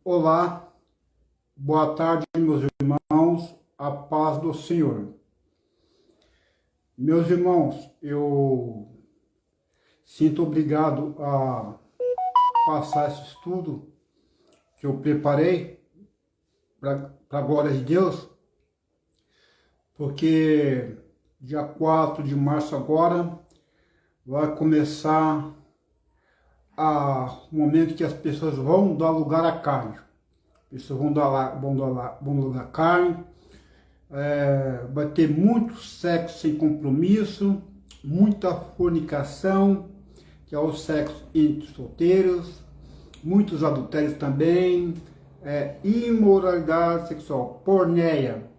Olá, boa tarde, meus irmãos, a paz do Senhor. Meus irmãos, eu sinto obrigado a passar esse estudo que eu preparei para a glória de Deus, porque dia 4 de março agora vai começar o momento que as pessoas vão dar lugar à carne. As pessoas vão dar lugar à carne. Vai ter muito sexo sem compromisso, muita fornicação, que é o sexo entre solteiros, muitos adultérios também, imoralidade sexual, porneia.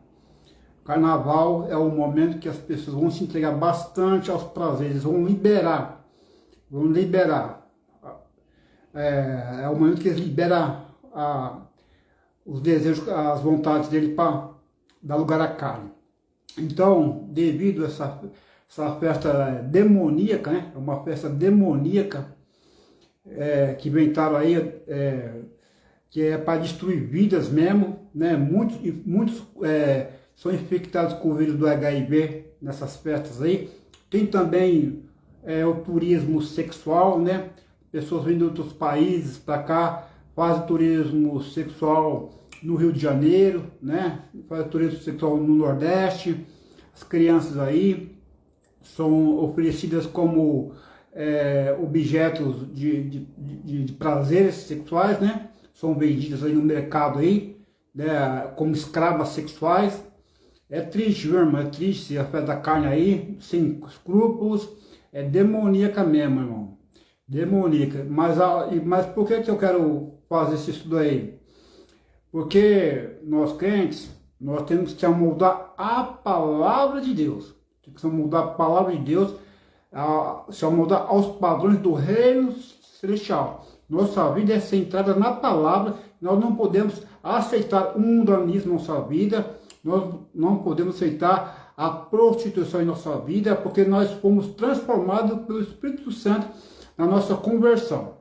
Carnaval é o momento que as pessoas vão se entregar bastante aos prazeres, vão liberar. É o momento que eles liberam os desejos, as vontades dele para dar lugar à carne. Então, devido a essa festa demoníaca, né? É uma festa demoníaca que inventaram aí, que é para destruir vidas mesmo, né? Muitos são infectados com o vírus do HIV nessas festas aí. Tem também o turismo sexual, né? Pessoas vêm de outros países para cá, fazem turismo sexual no Rio de Janeiro, né? Fazem turismo sexual no Nordeste. As crianças aí são oferecidas como objetos de prazeres sexuais, né? São vendidas aí no mercado aí, né? Como escravas sexuais. É triste, viu, irmão? É triste a festa da carne aí, sem escrúpulos. É demoníaca mesmo, irmão. Demoníaca. Mas por que eu quero fazer esse estudo aí? Porque nós crentes, nós temos que amoldar a palavra de Deus. Temos que amoldar a palavra de Deus, se amoldar aos padrões do reino celestial. Nossa vida é centrada na palavra. Nós não podemos aceitar o mundanismo em nossa vida. Nós não podemos aceitar a prostituição em nossa vida, porque nós fomos transformados pelo Espírito Santo na nossa conversão.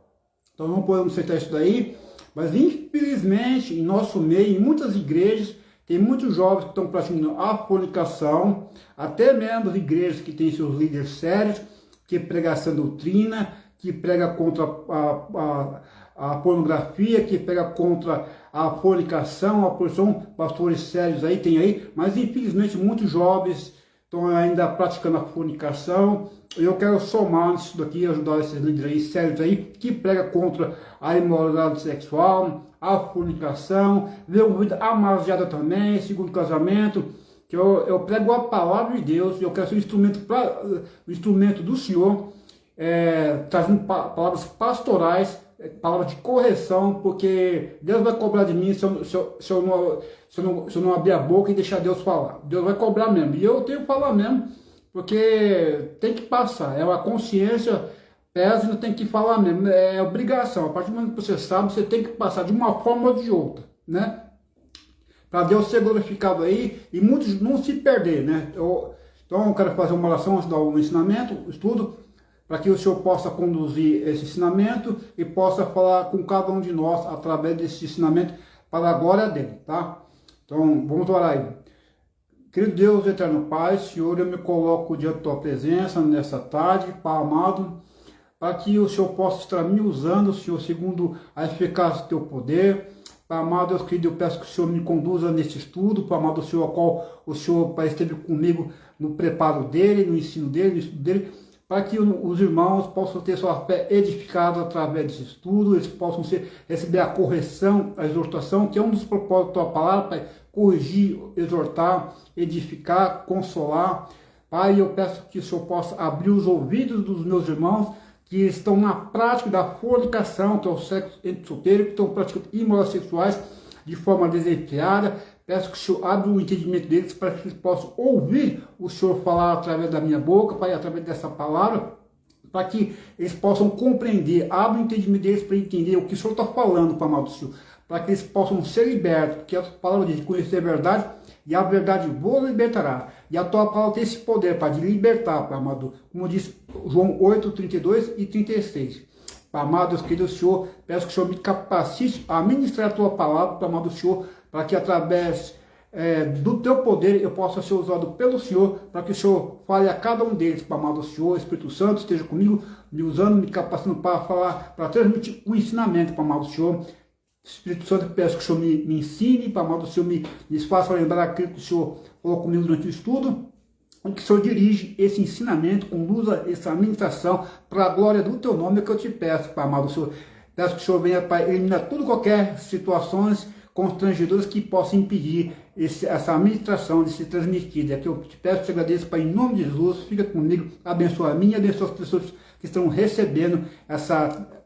Então não podemos aceitar isso daí, mas infelizmente em nosso meio, em muitas igrejas, tem muitos jovens que estão praticando a fornicação, até mesmo igrejas que têm seus líderes sérios, que pregam essa doutrina, que prega contra a pornografia, que prega contra a fornicação, a porção, pastores sérios aí, tem aí, mas infelizmente muitos jovens estão ainda praticando a fornicação. Eu quero somar nisso daqui, ajudar esses líderes aí, sérios aí, que prega contra a imoralidade sexual, a fornicação, ver vida amasiada também, segundo casamento, que eu prego a palavra de Deus, eu quero ser o instrumento do Senhor, trazendo palavras pastorais, palavras de correção, porque Deus vai cobrar de mim se eu não abrir a boca e deixar Deus falar. Deus vai cobrar mesmo, e eu tenho que falar mesmo, porque tem que passar, a consciência pesa e não tem que falar mesmo, é obrigação. A partir do momento que você sabe, você tem que passar de uma forma ou de outra, né? Para Deus ser glorificado aí e muitos não se perder, né? Então eu quero fazer uma oração antes de dar o ensinamento, o estudo, para que o Senhor possa conduzir esse ensinamento e possa falar com cada um de nós através desse ensinamento para a glória dele, tá? Então vamos orar aí. Querido Deus, eterno Pai, Senhor, eu me coloco diante da Tua presença nessa tarde, Pai amado, para que o Senhor possa estar me usando, Senhor, segundo a eficácia do Teu poder. Pai amado, Deus querido, eu peço que o Senhor me conduza nesse estudo, Pai amado, o Senhor, a qual o Senhor, Pai, esteve comigo no preparo dele, no ensino dele, no estudo dele, para que os irmãos possam ter sua fé edificada através desse estudo, eles possam receber a correção, a exortação, que é um dos propósitos da Tua palavra, Pai, corrigir, exortar, edificar, consolar. Pai, eu peço que o Senhor possa abrir os ouvidos dos meus irmãos que estão na prática da fornicação, que é o sexo entre solteiros, que estão praticando imoralidades sexuais de forma desenfreada. Peço que o Senhor abra o entendimento deles para que eles possam ouvir o Senhor falar através da minha boca, Pai, através dessa palavra, para que eles possam compreender, abra o entendimento deles para entender o que o Senhor está falando, Pai amado Senhor, para que eles possam ser libertos, porque a palavra diz, conhecer a verdade, e a verdade vos libertará. E a Tua palavra tem esse poder, Pai, de libertar, Pai amado, como diz João 8, 32 e 36. Amado Deus querido Senhor, peço que o Senhor me capacite a ministrar a tua palavra, amado Senhor, para que através do teu poder eu possa ser usado pelo Senhor, para que o Senhor fale a cada um deles, amado Senhor. Espírito Santo esteja comigo, me usando, me capacitando para falar, para transmitir o ensinamento, amado Senhor. Espírito Santo, peço que o Senhor me ensine, amado Senhor, me faça lembrar aquilo que o Senhor falou comigo durante o estudo, e que o Senhor dirige esse ensinamento, conduza essa administração para a glória do teu nome, que eu te peço, Pai amado Senhor. Peço que o Senhor venha para eliminar tudo, qualquer situações constrangedoras que possam impedir essa administração de se transmitir. É que eu te peço, te agradeço, Pai, em nome de Jesus, fica comigo, abençoa a mim, abençoa as pessoas que estão recebendo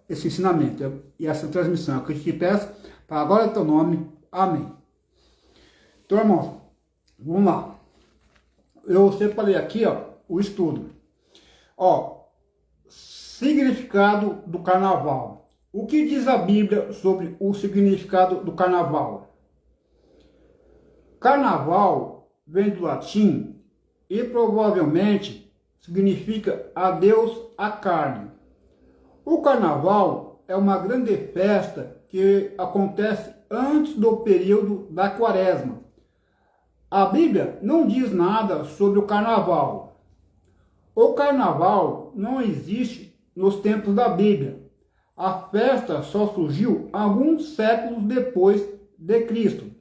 esse ensinamento e essa transmissão. É que eu te peço, para a glória do teu nome. Amém. Então, irmãos, vamos lá. Eu separei aqui, o estudo. Significado do carnaval. O que diz a Bíblia sobre o significado do carnaval? Carnaval vem do latim e provavelmente significa adeus à carne. O carnaval é uma grande festa que acontece antes do período da quaresma. A Bíblia não diz nada sobre o carnaval. O carnaval não existe nos tempos da Bíblia. A festa só surgiu alguns séculos depois de Cristo.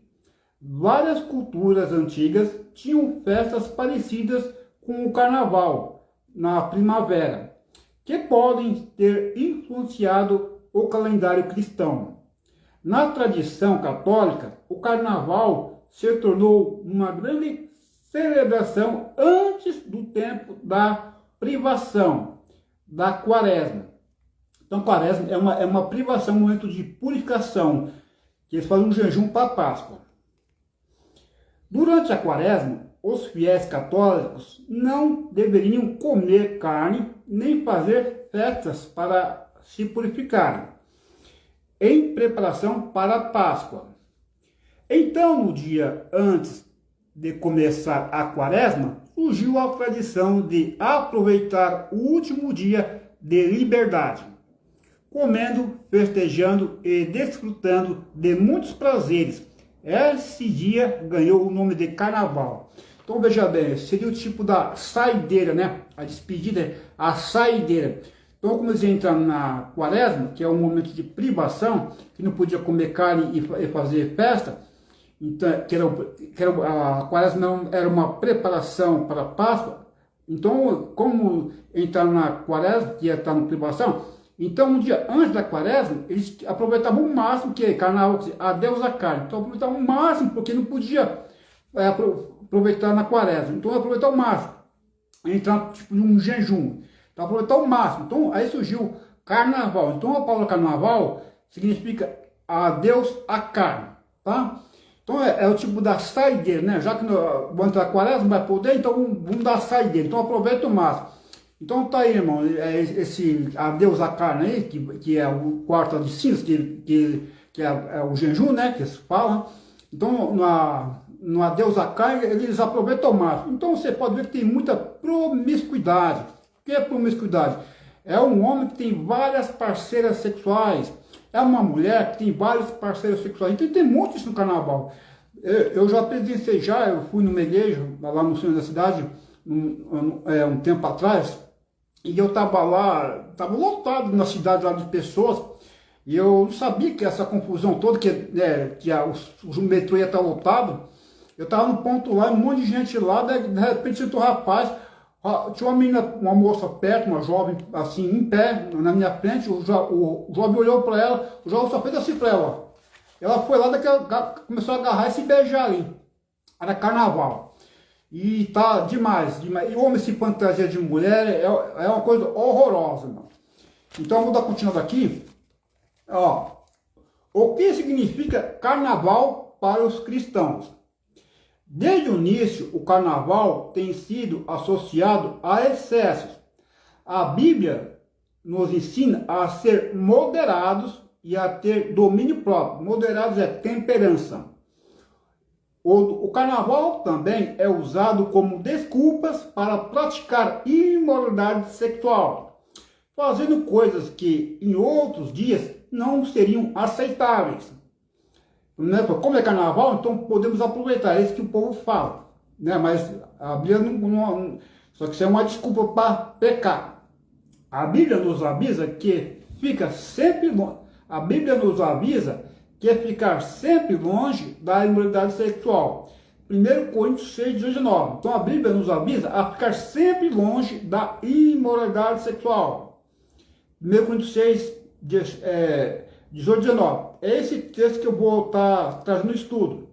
Várias culturas antigas tinham festas parecidas com o carnaval na primavera, que podem ter influenciado o calendário cristão. Na tradição católica, o carnaval se tornou uma grande celebração antes do tempo da privação, da quaresma. Então, quaresma é uma privação, um momento de purificação, que eles fazem um jejum para a Páscoa. Durante a quaresma, os fiéis católicos não deveriam comer carne nem fazer festas para se purificarem, em preparação para a Páscoa. Então, no dia antes de começar a quaresma, surgiu a tradição de aproveitar o último dia de liberdade, comendo, festejando e desfrutando de muitos prazeres. Esse dia ganhou o nome de carnaval. Então veja bem, seria o tipo da saideira, né? A despedida, a saideira. Então, como eles entram na quaresma, que é um momento de privação, que não podia comer carne e fazer festa, então, a quaresma era uma preparação para a Páscoa. Então, como entrar na quaresma, que ia estar na privação, então um dia antes da quaresma, eles aproveitavam o máximo, que é carnaval, adeus à carne. Então aproveitavam o máximo, porque não podia aproveitar na quaresma. Então aproveitar o máximo, entrar tipo num jejum. Então aproveitar o máximo. Então aí surgiu carnaval. Então a palavra carnaval significa adeus à carne, tá? Então é o tipo da saideira, né? Já que vamos entrar na quaresma, vai poder, então vamos dar saideira. Então aproveita o máximo. Então tá aí, irmão, esse adeus à carne aí, que é o quarto de cinzas, que é o jejum, né, que se fala. Então, no adeus à carne, eles aproveitam o máximo. Então você pode ver que tem muita promiscuidade. O que é promiscuidade? É um homem que tem várias parceiras sexuais. É uma mulher que tem vários parceiros sexuais. Então tem muito isso no carnaval. Eu já presenciei eu fui numa igreja, lá no centro da cidade, um tempo atrás, e eu estava lá, estava lotado na cidade lá de pessoas, e eu não sabia que essa confusão toda, o metrô ia estar lotado. Eu estava no ponto lá, um monte de gente lá, de repente sentou um rapaz, tinha uma menina, uma moça perto, uma jovem, assim, em pé, na minha frente, o jovem olhou para ela, o jovem só fez assim para ela, ó. Ela foi lá, começou a agarrar e se beijar ali. Era carnaval. E tá demais, demais. E o homem se fantasia de mulher é uma coisa horrorosa, mano. Então eu vou dar continuando aqui. Ó, o que significa carnaval para os cristãos? Desde o início, o carnaval tem sido associado a excessos. A Bíblia nos ensina a ser moderados e a ter domínio próprio. Moderados é temperança. O carnaval também é usado como desculpas para praticar imoralidade sexual. fazendo coisas que em outros dias não seriam aceitáveis. Né? Como é carnaval, então podemos aproveitar, é isso que o povo fala. Né? Mas a Bíblia não. Só que isso é uma desculpa para pecar. A Bíblia nos avisa que fica sempre longe. A Bíblia nos avisa que é ficar sempre longe da imoralidade sexual. 1 Coríntios 6, 19. Então a Bíblia nos avisa a ficar sempre longe da imoralidade sexual. 1 Coríntios 6, 18, 19. É esse texto que eu vou estar trazendo no estudo.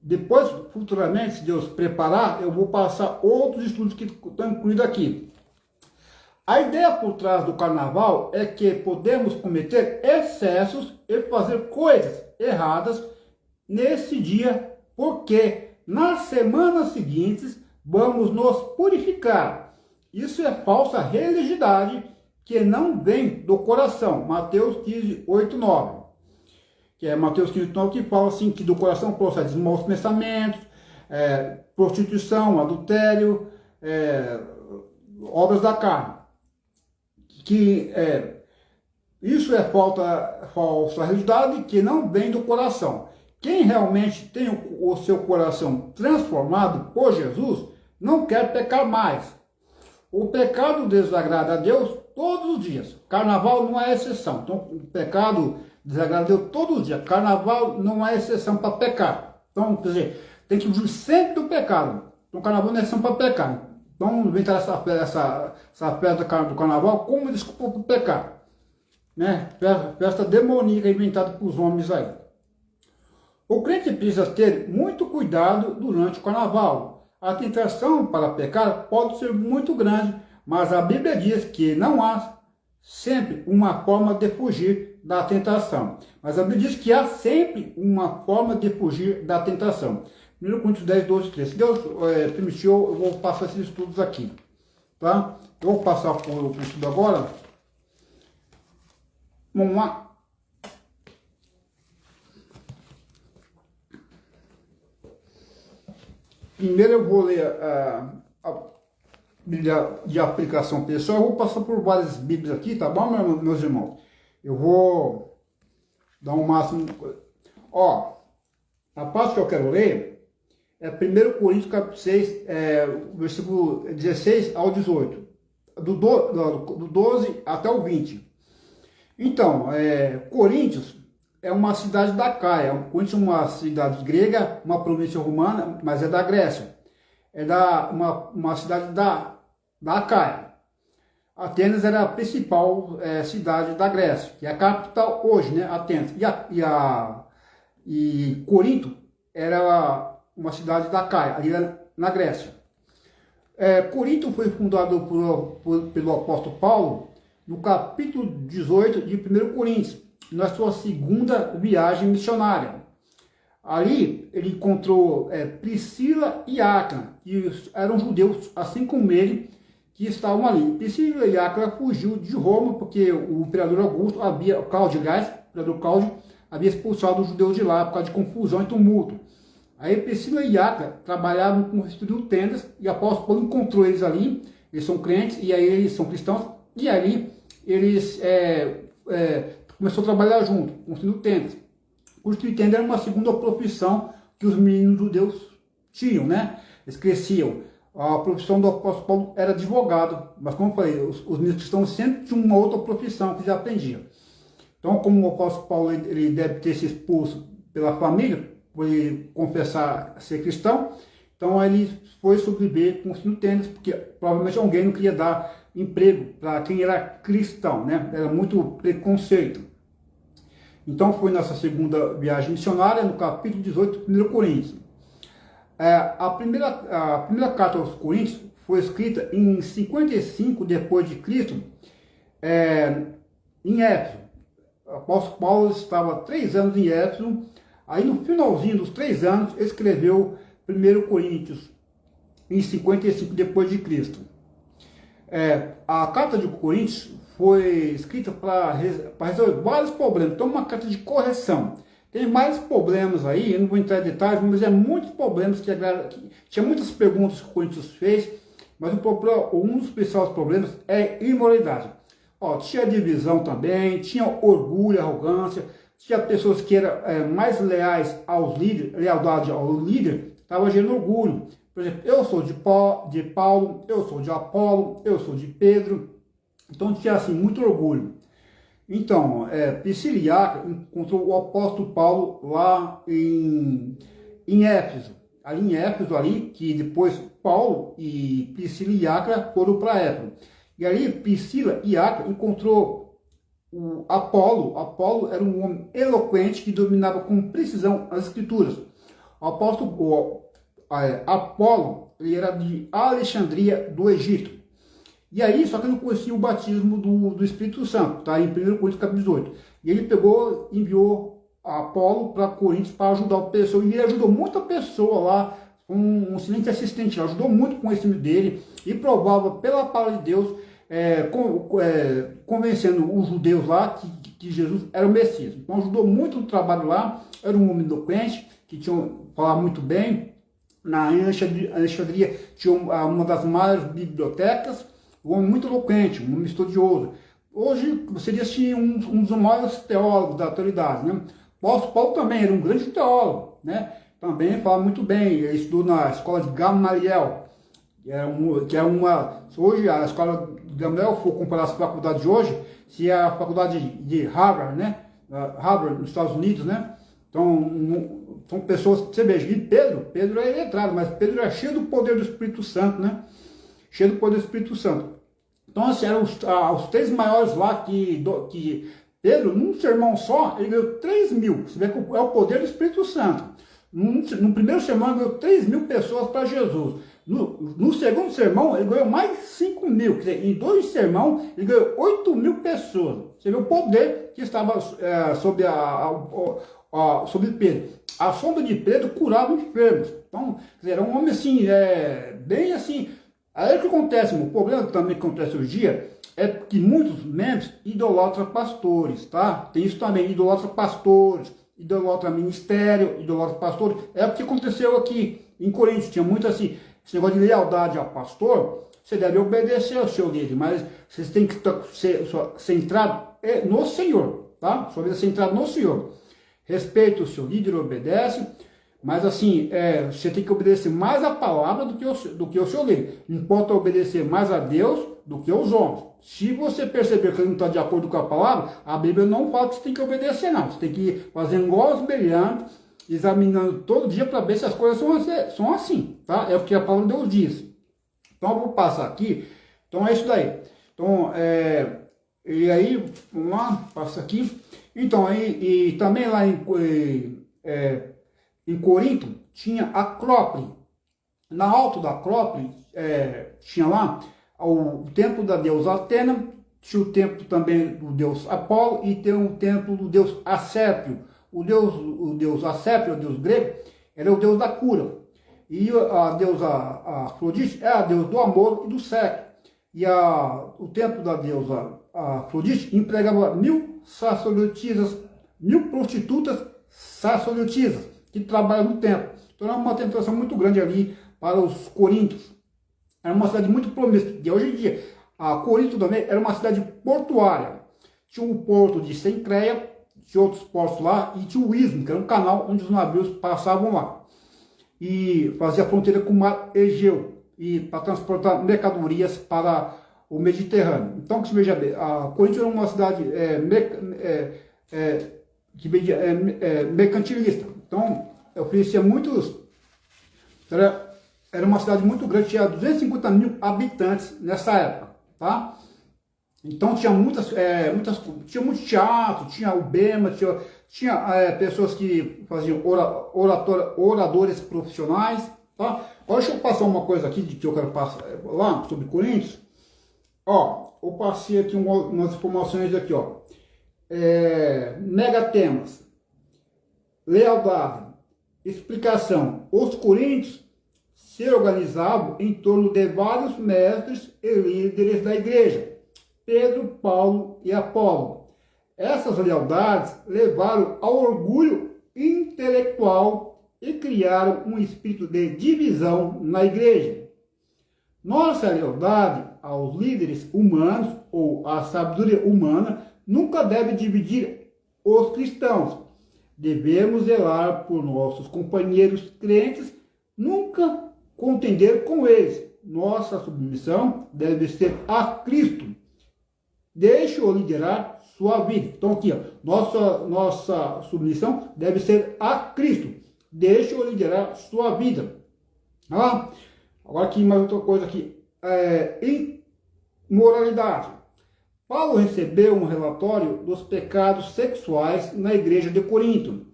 Depois, futuramente, se Deus preparar, eu vou passar outros estudos que estão incluídos aqui. A ideia por trás do carnaval é que podemos cometer excessos e fazer coisas erradas nesse dia, porque nas semanas seguintes vamos nos purificar. Isso é falsa religiosidade que não vem do coração. Mateus 15, 8, 9. Que é Mateus 15, 9, que fala assim, que do coração procedem maus pensamentos, prostituição, adultério, obras da carne. Que isso é falsa realidade que não vem do coração. Quem realmente tem o seu coração transformado por Jesus, não quer pecar mais. O pecado desagrada a Deus todos os dias. Carnaval não é exceção. Então, o pecado desagrada a Deus todos os dias. Carnaval não é exceção para pecar. Então, quer dizer, tem que fugir sempre do pecado. Então, carnaval não é exceção para pecar. Então, inventar essa festa do carnaval como desculpa para pecar. Né? Festa demoníaca inventada por os homens aí. O crente precisa ter muito cuidado durante o carnaval. A tentação para pecar pode ser muito grande, mas a Bíblia diz que não há sempre uma forma de fugir da tentação. Mas a Bíblia diz que há sempre uma forma de fugir da tentação. 1 Coríntios 10, 12, 13. Se Deus permitiu, eu vou passar esses estudos aqui. Tá? Eu vou passar por o estudo agora. Vamos lá. Primeiro eu vou ler a Bíblia de aplicação pessoal. Eu vou passar por várias Bíblias aqui, tá bom, meus irmãos? Eu vou dar um máximo. Ó, a parte que eu quero ler é 1 Coríntios capítulo 6, versículo 16 ao 18. Do 12 até o 20. Então, Coríntios é uma cidade da Caia. Coríntios é uma cidade grega, uma província romana, mas é da Grécia. É uma cidade da Caia. Atenas era a principal cidade da Grécia, que é a capital hoje, né? Atenas. E Corinto era uma cidade da Caia, ali na Grécia. Corinto foi fundado pelo apóstolo Paulo no capítulo 18 de 1 Coríntios, na sua segunda viagem missionária. Ali ele encontrou Priscila e Áquila, que eram judeus, assim como ele, que estavam ali. Priscila e Áquila fugiu de Roma, porque o imperador Augusto o imperador Cláudio, havia expulsado os judeus de lá por causa de confusão e tumulto. Aí Priscila e Áquila trabalhavam com construindo tendas, e o apóstolo Paulo encontrou eles ali. Eles são crentes, e aí eles são cristãos, e ali eles começou a trabalhar junto, construindo tendas. Construir tenda era uma segunda profissão que os meninos judeus tinham, né? Eles cresciam. A profissão do apóstolo Paulo era advogado, mas como eu falei, os meninos cristãos sempre tinham uma outra profissão que eles aprendiam. Então, como o apóstolo Paulo ele deve ter se expulso pela família, por ele confessar ser cristão, então ele foi sobreviver construindo tendas, porque provavelmente alguém não queria dar emprego para quem era cristão, né? Era muito preconceito. Então foi nessa segunda viagem missionária, no capítulo 18 de 1 Coríntios. A primeira carta aos Coríntios foi escrita em 55 depois de Cristo, em Éfeso. O apóstolo Paulo estava 3 anos em Éfeso. Aí no finalzinho dos 3 anos escreveu 1 Coríntios em 55 depois de Cristo. A carta de Coríntios foi escrita para resolver vários problemas. Então, uma carta de correção. Tem mais problemas aí, eu não vou entrar em detalhes, mas muitos problemas tinha muitas perguntas que o Coríntios fez, mas um dos principais problemas é imoralidade. Ó, tinha divisão também, tinha orgulho, arrogância, tinha pessoas que eram mais leais aos líderes, lealdade ao líder, estava gerando orgulho. Por exemplo, eu sou de Paulo, eu sou de Apolo, eu sou de Pedro. Então tinha assim muito orgulho. Então, Priscila e Áquila encontrou o apóstolo Paulo lá em Éfeso. Ali em Éfeso, ali, que depois Paulo e Priscila e Áquila foram para Éfeso. E ali Priscila e Áquila encontrou o Apolo. Apolo era um homem eloquente que dominava com precisão as escrituras. Apolo, ele era de Alexandria, do Egito. E aí, só que ele não conhecia o batismo do Espírito Santo, tá? Em 1 Coríntios capítulo 18. E ele enviou Apolo para Coríntios para ajudar o pessoal. E ele ajudou muita pessoa lá, um excelente assistente, ajudou muito com o conhecimento dele e provava pela palavra de Deus, convencendo os judeus lá que Jesus era o Messias. Então ajudou muito no trabalho lá, era um homem eloquente, que tinha falado muito bem. Na Alexandria tinha uma das maiores bibliotecas, um homem muito eloquente, um homem estudioso. Hoje seria assim, um dos maiores teólogos da atualidade, né? O apóstolo Paulo também era um grande teólogo, né? Também fala muito bem, ele estudou na escola de Gamaliel, hoje a escola de Gamaliel, se for comparar as faculdades de hoje, se é a faculdade de Harvard, né? Harvard, nos Estados Unidos, né? Então, são pessoas, você veja, e Pedro é letrado, mas Pedro é cheio do poder do Espírito Santo, né? Cheio do poder do Espírito Santo. Então, assim, eram os três maiores lá que Pedro, num sermão só, ele ganhou 3.000. Você vê que é o poder do Espírito Santo. No primeiro sermão, ele ganhou 3.000 pessoas para Jesus. No segundo sermão, ele ganhou mais 5.000. Quer dizer, em 2 sermões, ele ganhou 8.000 pessoas. Você vê o poder que estava sobre Pedro. A sombra de Pedro curava enfermos. Então, quer dizer, era um homem assim, bem assim. Aí o que acontece, o problema também que acontece hoje em dia é que muitos membros idolatram pastores, tá? Tem isso também, idolatram pastores, idolatram ministério, idolatram pastores. É o que aconteceu aqui em Coríntios, tinha muito assim, esse negócio de lealdade ao pastor, você deve obedecer ao seu líder, mas você tem que ser centrado no Senhor, tá? Sua vida centrada no Senhor. Respeita o seu líder, obedece. Mas assim, você tem que obedecer mais a palavra do que o seu líder. Não pode obedecer mais a Deus do que aos homens. Se você perceber que ele não está de acordo com a palavra, a Bíblia não fala que você tem que obedecer, não. Você tem que ir fazendo igual aos brilhantes, examinando todo dia para ver se as coisas são assim, tá? É o que a palavra de Deus diz. Então eu vou passar aqui. Então é isso daí. Então, e aí, vamos lá, passa aqui. Então, aí, e também lá em Corinto tinha a Acrópole. Na alto da Acrópole tinha lá o templo da deusa Atena, tinha o templo também do deus Apolo e tem o templo do deus Assépio. O deus Assépio, o deus grego, era o deus da cura. E a deusa Afrodite é a deusa do amor e do sexo. E o templo da deusa Afrodite empregava 1.000 sacerdotisas, 1.000 prostitutas sacerdotisas que trabalham no templo. Então era uma tentação muito grande ali para os coríntios. Era uma cidade muito promissora. E hoje em dia, Corinto também era uma cidade portuária. Tinha o porto de Cencreia, tinha outros portos lá, e tinha o Istmo, que era um canal onde os navios passavam lá. E fazia fronteira com o mar Egeu, e para transportar mercadorias para o Mediterrâneo. Então, que se veja bem, Corinto era uma cidade mercantilista. Então, oferecia muitos. Era uma cidade muito grande, tinha 250.000 habitantes nessa época, tá? Então tinha tinha muito teatro, tinha o Bema, tinha pessoas que faziam oradores profissionais, tá? Agora deixa eu passar uma coisa aqui que eu quero passar lá sobre Coríntios. Ó, eu passei aqui umas informações aqui, ó. Megatemas, lealdade, explicação. Os coríntios se organizavam em torno de vários mestres e líderes da igreja, Pedro, Paulo e Apolo. Essas lealdades levaram ao orgulho intelectual e criaram um espírito de divisão na igreja. Nossa lealdade aos líderes humanos ou a sabedoria humana nunca deve dividir os cristãos. Devemos zelar por nossos companheiros crentes, nunca contender com eles. Nossa submissão deve ser a Cristo. Deixe-o liderar sua vida. Então aqui, ó, nossa submissão deve ser a Cristo. Deixe-o liderar sua vida. Ah, agora aqui mais outra coisa aqui. Imoralidade. Paulo recebeu um relatório dos pecados sexuais na igreja de Corinto.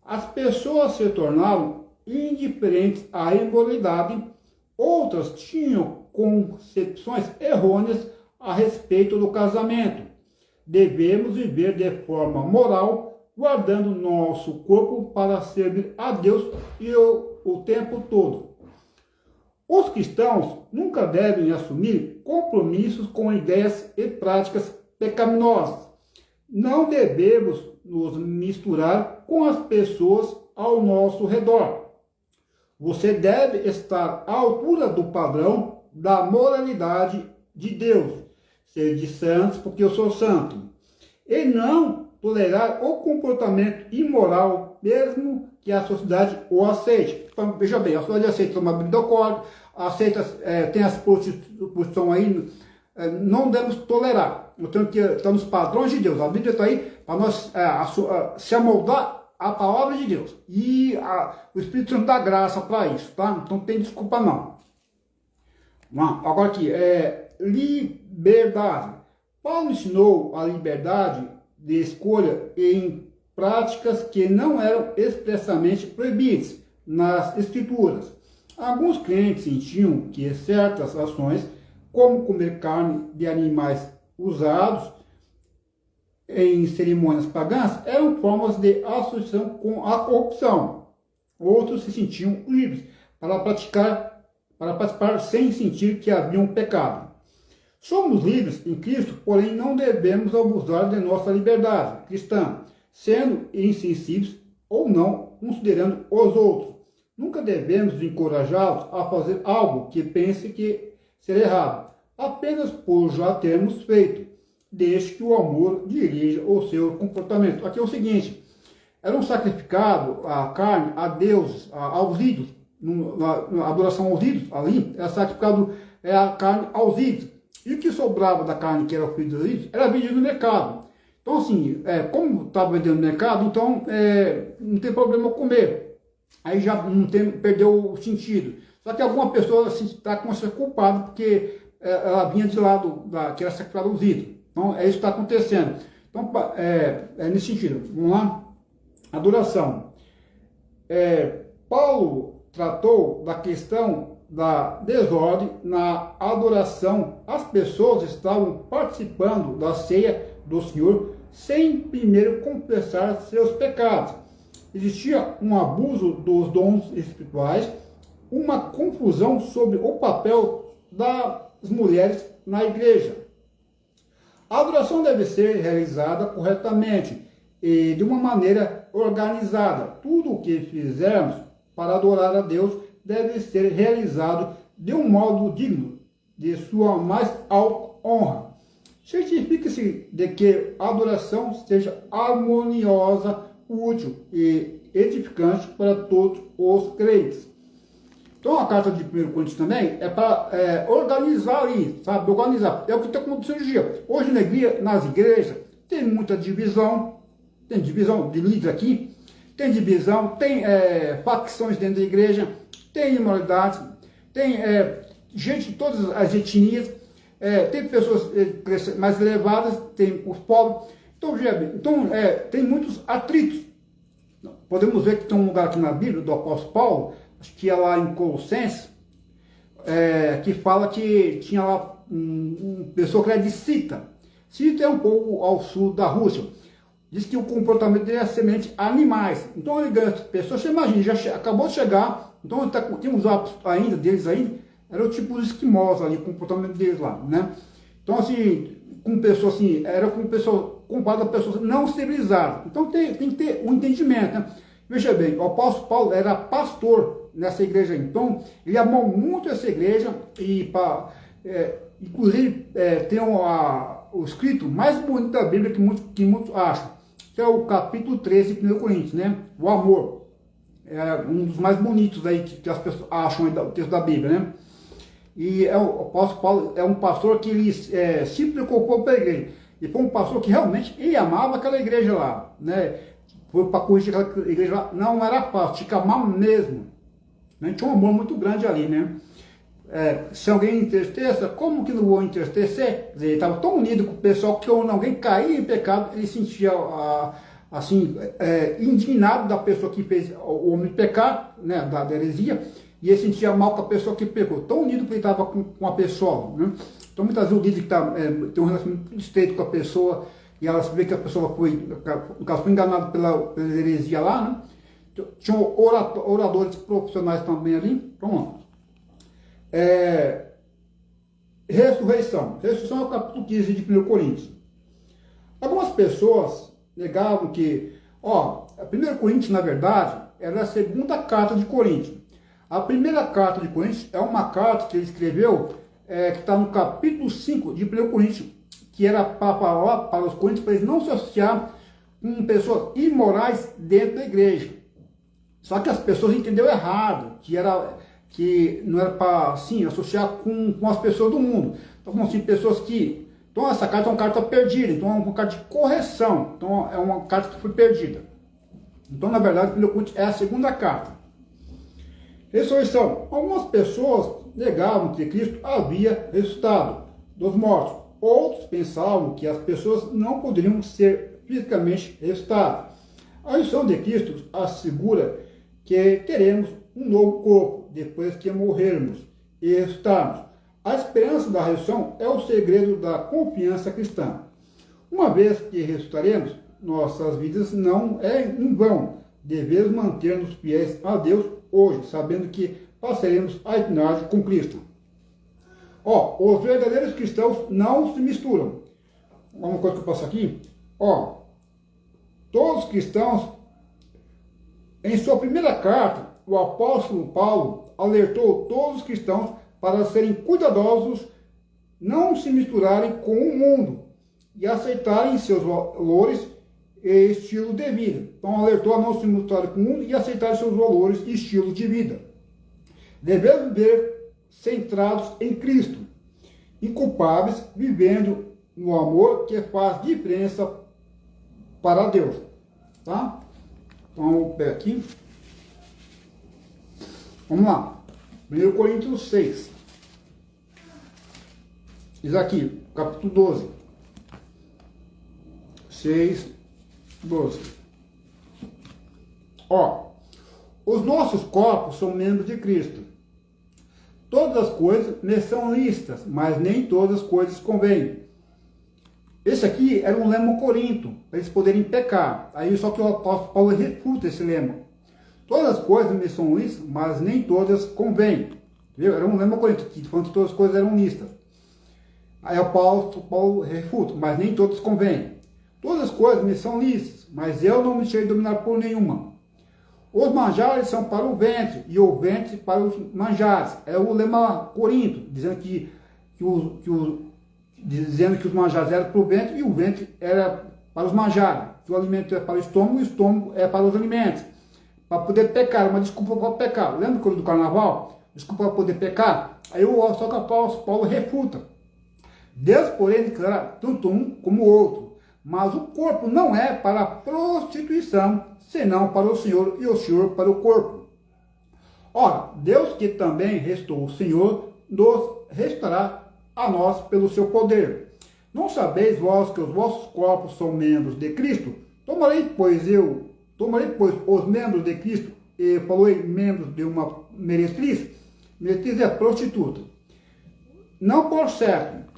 As pessoas se tornaram indiferentes à imoralidade, outras tinham concepções errôneas a respeito do casamento. Devemos viver de forma moral, guardando nosso corpo para servir a Deus o tempo todo. Os cristãos nunca devem assumir compromissos com ideias e práticas pecaminosas. Não devemos nos misturar com as pessoas ao nosso redor. Você deve estar à altura do padrão da moralidade de Deus. Sede santos, porque eu sou santo. E não tolerar o comportamento imoral, mesmo que a sociedade o aceite. Então, veja bem, a sociedade aceita tomar bebida alcoólica, aceita, tem as prostituição aí, não devemos tolerar. Então, que estamos nos padrões de Deus. A Bíblia está aí para nós se amoldar à palavra de Deus. E o Espírito Santo dá graça para isso, tá? Então, não tem desculpa não. Agora aqui, liberdade. Paulo ensinou a liberdade de escolha em práticas que não eram expressamente proibidas nas Escrituras. Alguns crentes sentiam que certas ações, como comer carne de animais usados em cerimônias pagãs, eram formas de associação com a corrupção. Outros se sentiam livres para participar sem sentir que haviam pecado. Somos livres em Cristo, porém não devemos abusar de nossa liberdade cristã, sendo insensíveis ou não, considerando os outros. Nunca devemos encorajá-los a fazer algo que pense que será errado, apenas por já termos feito, desde que o amor dirija o seu comportamento. Aqui é o seguinte, era um sacrificado a carne a Deus, aos ídolos, na adoração aos ídolos, ali, era sacrificado a carne aos ídolos. E o que sobrava da carne que era oferecida aos ídolos era vendido no mercado. Então, assim, como estava vendendo no mercado, então não tem problema comer. Aí já perdeu o sentido. Só que alguma pessoa está com ser culpada porque ela vinha de lado que era sacrificada aos ídolos. Então, é isso que está acontecendo. Então, nesse sentido. Vamos lá? Adoração. Paulo tratou da questão da desordem na adoração. As pessoas estavam participando da ceia do Senhor sem primeiro confessar seus pecados. Existia um abuso dos dons espirituais, uma confusão sobre o papel das mulheres na igreja. A adoração deve ser realizada corretamente e de uma maneira organizada. Tudo o que fizermos para adorar a Deus deve ser realizado de um modo digno de sua mais alta honra. Certifique-se de que a adoração seja harmoniosa, útil e edificante para todos os crentes. Então a carta de 1 Coríntios também é para organizar aí, sabe? Organizar. É o que está acontecendo hoje em dia. Hoje nas igrejas tem muita divisão, tem divisão de líderes aqui, tem divisão, tem facções dentro da igreja, tem imoralidade, tem gente de todas as etnias, tem pessoas mais elevadas, tem os pobres. Então, tem muitos atritos. Podemos ver que tem um lugar aqui na Bíblia do apóstolo Paulo, acho que é lá em Colossenses, que fala que tinha lá uma pessoa que era de Cita. Cita é um pouco ao sul da Rússia. Diz que o comportamento dele é semelhante a animais. Então ele ganha pessoas, você imagina, já acabou de chegar, então tem uns hábitos ainda deles ainda, era o tipo dos esquimós ali, o comportamento deles lá, né? Então assim, com pessoas assim, era com pessoas, comparado a pessoas não civilizadas. Então tem que ter um entendimento, né? Veja bem, o apóstolo Paulo era pastor nessa igreja, então ele amou muito essa igreja e inclusive tem o escrito mais bonito da Bíblia que muitos acham, que é o capítulo 13 de 1 Coríntios, né? O amor. É um dos mais bonitos aí que as pessoas acham aí do texto da Bíblia, né? E o apóstolo Paulo é um pastor que ele se preocupou com a igreja. E foi um pastor que realmente ele amava aquela igreja lá, né? Foi para corrigir aquela igreja lá. Não era fácil, tinha que amar mesmo. Né? Tinha um amor muito grande ali, né? Se alguém entristeça, como que não vou entristecer? Quer dizer, ele estava tão unido com o pessoal que quando alguém caía em pecado, ele sentia assim, indignado da pessoa que fez o homem pecar, né, da heresia, e ele sentia mal com a pessoa que pecou, tão unido que ele estava com a pessoa. Né? Então muitas vezes o líder tem um relacionamento muito estreito com a pessoa, e ela vê que a pessoa foi enganada pela heresia lá, né? Tinham oradores profissionais também ali. Então, ressurreição. Ressurreição é o capítulo 15 de 1 Coríntios. Algumas pessoas negavam que, a 1 Coríntios, na verdade, era a segunda carta de Coríntios. A primeira carta de Coríntios é uma carta que ele escreveu, que está no capítulo 5 de 1 Coríntios, que era para falar para os coríntios, para eles não se associar com pessoas imorais dentro da igreja. Só que as pessoas entenderam errado, que não era para, assim, associar com as pessoas do mundo. Então, como assim, pessoas que... Então, essa carta é uma carta perdida, então é uma carta de correção. Então, é uma carta que foi perdida. Então, na verdade, o 1 Coríntios é a segunda carta. Ressurreição. Algumas pessoas negavam que Cristo havia ressuscitado dos mortos. Outros pensavam que as pessoas não poderiam ser fisicamente ressuscitadas. A ressurreição de Cristo assegura que teremos um novo corpo depois que morrermos e ressuscitarmos. A esperança da ressurreição é o segredo da confiança cristã. Uma vez que ressuscitaremos, nossas vidas não é em vão. Devemos manter-nos fiéis a Deus hoje, sabendo que passaremos a eternidade com Cristo. Os verdadeiros cristãos não se misturam. Uma coisa que eu passo aqui. Todos os cristãos, em sua primeira carta, o apóstolo Paulo alertou todos os cristãos para serem cuidadosos, não se misturarem com o mundo e aceitarem seus valores e estilo de vida. Então alertou a não se misturarem com o mundo e aceitarem seus valores e estilo de vida. Devemos viver centrados em Cristo, inculpáveis, vivendo no amor que faz diferença para Deus. Tá? Então, vou pegar aqui. Vamos lá. 1 Coríntios 6. Diz aqui, capítulo 12. 6, 12. Os nossos corpos são membros de Cristo. Todas as coisas me são lícitas, mas nem todas as coisas convêm. Esse aqui era um lema corinto, para eles poderem pecar. Aí só que o apóstolo Paulo refuta esse lema. Todas as coisas me são lícitas, mas nem todas convêm. Viu? Era um lema corinto, que falando todas as coisas eram lícitas. Aí o apóstolo Paulo refuta, mas nem todas convêm. Todas as coisas me são lícitas, mas eu não me deixei dominar por nenhuma. Os manjares são para o ventre, e o ventre para os manjares. É o lema corinto, dizendo que os manjares eram para o ventre, e o ventre era para os manjares. Que o alimento é para o estômago, e o estômago é para os alimentos. Para poder pecar, uma desculpa para pecar. Lembra quando do carnaval? Desculpa para poder pecar? Aí só que o apóstolo Paulo refuta. Deus, porém, declara tanto um como o outro. Mas o corpo não é para a prostituição, senão para o Senhor, e o Senhor para o corpo. Ora, Deus que também restou o Senhor, nos restará a nós pelo seu poder. Não sabeis vós que os vossos corpos são membros de Cristo? Tomarei, pois, os membros de Cristo, e falou em membros de uma meretriz. Meretriz é prostituta. Não por certo.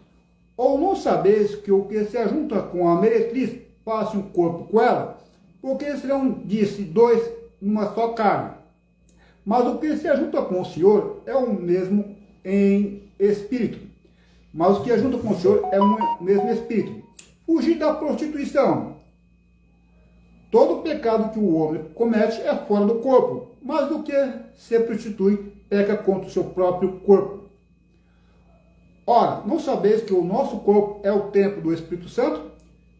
Ou não sabeis que o que se ajunta com a meretriz faça um corpo com ela? Porque serão, disse, dois numa só carne. Mas o que se ajunta com o Senhor é o mesmo em espírito. Mas o que ajunta com o Senhor é o mesmo espírito. Fugir da prostituição. Todo pecado que o homem comete é fora do corpo, mas o que se prostitui peca contra o seu próprio corpo. Ora, não sabeis que o nosso corpo é o templo do Espírito Santo,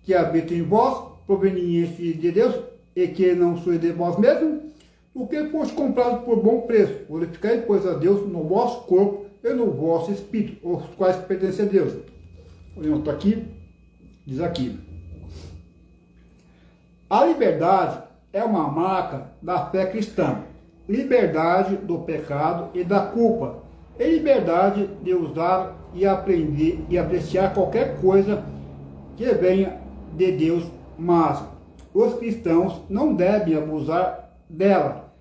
que habita em vós, proveniente de Deus, e que não sois de vós mesmos, porque foste comprados por bom preço. Glorificai, pois, a Deus no vosso corpo e no vosso espírito, os quais pertencem a Deus. Olhando aqui, diz aqui. A liberdade é uma marca da fé cristã. Liberdade do pecado e da culpa. E liberdade de usar e aprender e apreciar qualquer coisa que venha de Deus, mas os cristãos não devem abusar dela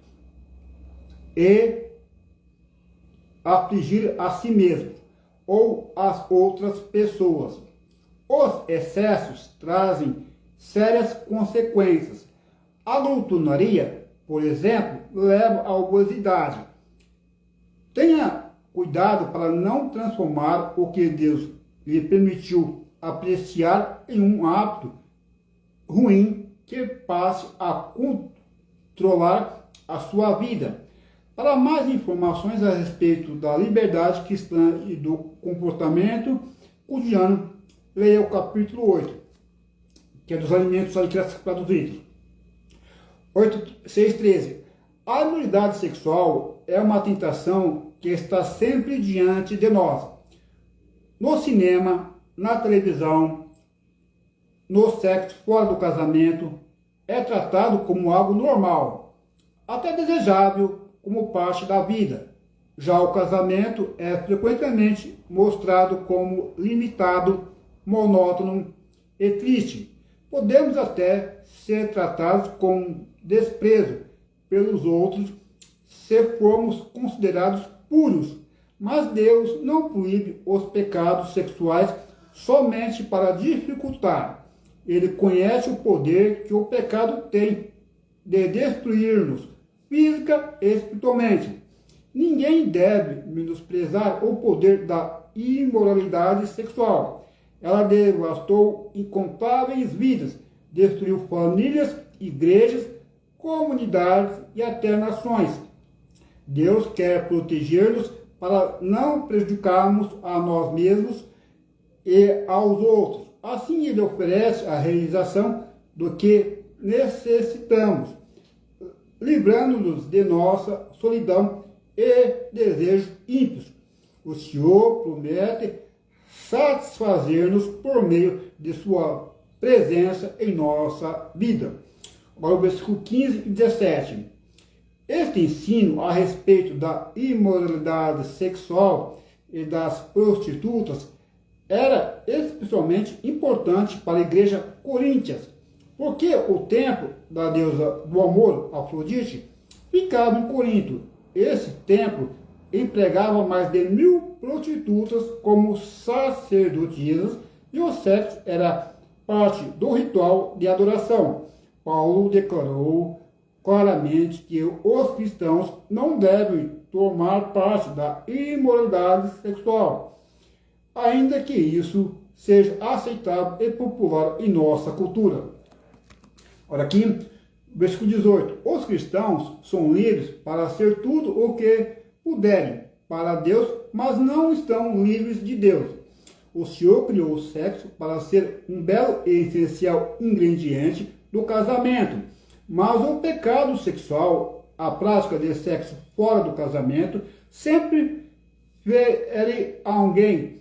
e afligir a si mesmos ou as outras pessoas. Os excessos trazem sérias consequências. A glutonaria, por exemplo, leva à obesidade. Tenha cuidado para não transformar o que Deus lhe permitiu apreciar em um hábito ruim que passe a controlar a sua vida. Para mais informações a respeito da liberdade cristã e do comportamento cotidiano, leia o capítulo 8, que é dos alimentos produzidos. 6,13. A imoralidade sexual é uma tentação que está sempre diante de nós. No cinema, na televisão, no sexo fora do casamento, é tratado como algo normal, até desejável como parte da vida. Já o casamento é frequentemente mostrado como limitado, monótono e triste. Podemos até ser tratados com desprezo pelos outros se formos considerados puros, mas Deus não proíbe os pecados sexuais somente para dificultar. Ele conhece o poder que o pecado tem de destruir-nos física e espiritualmente. Ninguém deve menosprezar o poder da imoralidade sexual. Ela devastou incontáveis vidas, destruiu famílias, igrejas, comunidades e até nações. Deus quer proteger-nos para não prejudicarmos a nós mesmos e aos outros. Assim, Ele oferece a realização do que necessitamos, livrando-nos de nossa solidão e desejos ímpios. O Senhor promete satisfazer-nos por meio de sua presença em nossa vida. Agora o versículo 15 e 17. Este ensino a respeito da imoralidade sexual e das prostitutas era especialmente importante para a igreja coríntias, porque o templo da deusa do amor, Afrodite, ficava em Corinto. Esse templo empregava mais de 1000 prostitutas como sacerdotisas e o sexo era parte do ritual de adoração. Paulo declarou claramente que os cristãos não devem tomar parte da imoralidade sexual, ainda que isso seja aceitável e popular em nossa cultura. Olha aqui, versículo 18. Os cristãos são livres para ser tudo o que puderem para Deus, mas não estão livres de Deus. O Senhor criou o sexo para ser um belo e essencial ingrediente do casamento, mas o pecado sexual, a prática de sexo fora do casamento, sempre fere alguém.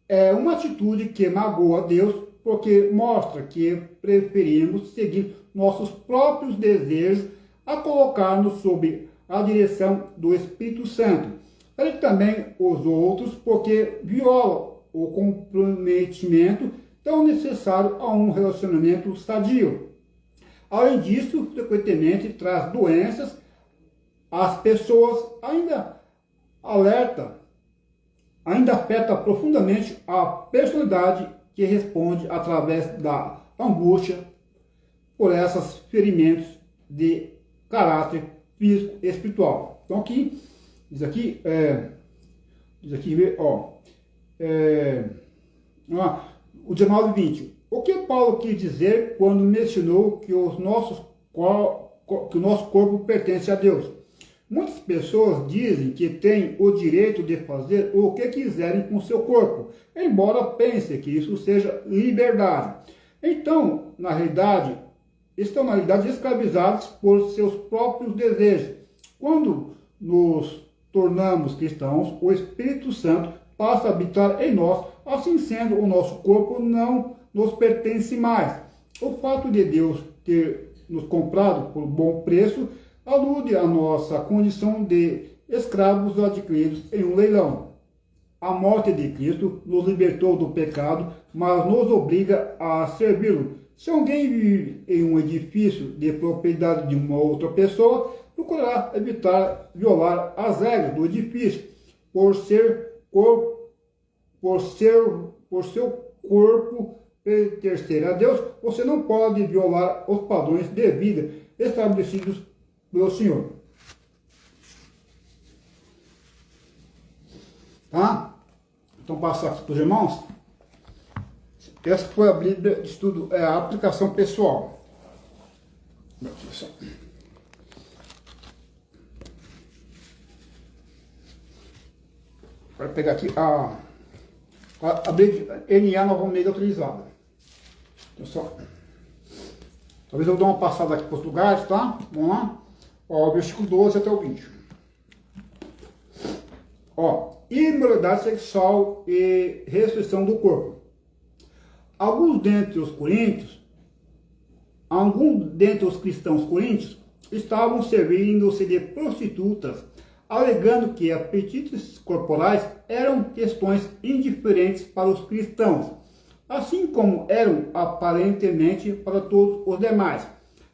É uma atitude que magoa a Deus, porque mostra que preferimos seguir nossos próprios desejos a colocar-nos sob a direção do Espírito Santo. Fere também os outros, porque viola o comprometimento tão necessário a um relacionamento sadio. Além disso, frequentemente traz doenças às pessoas, ainda afeta profundamente a personalidade que responde através da angústia por esses ferimentos de caráter físico e espiritual. Então aqui, diz aqui, o 19 e 20. O que Paulo quis dizer quando mencionou que o nosso corpo pertence a Deus? Muitas pessoas dizem que têm o direito de fazer o que quiserem com seu corpo, embora pensem que isso seja liberdade. Então, estão na realidade escravizados por seus próprios desejos. Quando nos tornamos cristãos, o Espírito Santo passa a habitar em nós, assim sendo, o nosso corpo não nos pertence mais. O fato de Deus ter nos comprado por bom preço alude à nossa condição de escravos adquiridos em um leilão. A morte de Cristo nos libertou do pecado, mas nos obriga a servi-lo. Se alguém vive em um edifício de propriedade de uma outra pessoa, procurará evitar violar as regras do edifício, por seu corpo pertencer a Deus. Você não pode violar os padrões de vida estabelecidos pelo Senhor. Tá? Então, passar aqui para os irmãos. Essa foi a Bíblia de estudo, é a aplicação pessoal. Vou pegar aqui a Bíblia NA Nova Almeida utilizada. Pessoal, talvez eu dê uma passada aqui para os lugares, tá? Vamos lá? Ó, o versículo 12 até o 20. Ó, imoralidade sexual e restrição do corpo. Alguns dentre os cristãos coríntios estavam servindo-se de prostitutas, alegando que apetites corporais eram questões indiferentes para os cristãos, assim como eram aparentemente para todos os demais.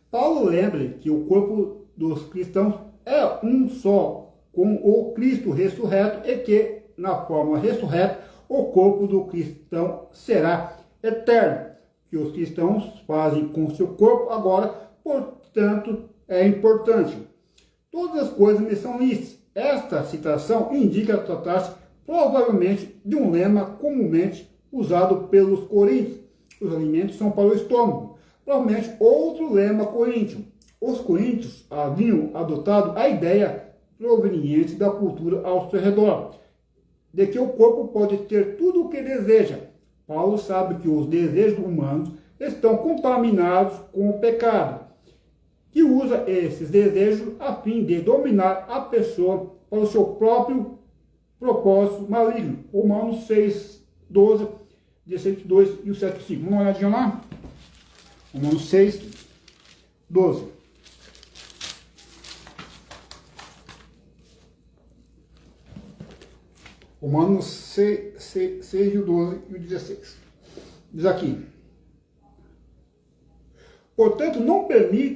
Paulo lembra que o corpo dos cristãos é um só com o Cristo ressurreto e que, na forma ressurreta, o corpo do cristão será eterno. Que os cristãos fazem com seu corpo agora, portanto, é importante. Todas as coisas me são lícitas. Esta citação indica tratar-se provavelmente de um lema comumente usado pelos coríntios. Os alimentos são para o estômago. Provavelmente outro lema coríntio. Os coríntios haviam adotado a ideia proveniente da cultura ao seu redor, de que o corpo pode ter tudo o que deseja. Paulo sabe que os desejos humanos estão contaminados com o pecado, que usa esses desejos a fim de dominar a pessoa para o seu próprio propósito maligno. Romanos 6, 12, 16, 2 e o 7, 5. Vamos uma olhadinha lá? Romanos 6, 12. Romanos 6, o 12 e o 16. Diz aqui. Portanto, não permite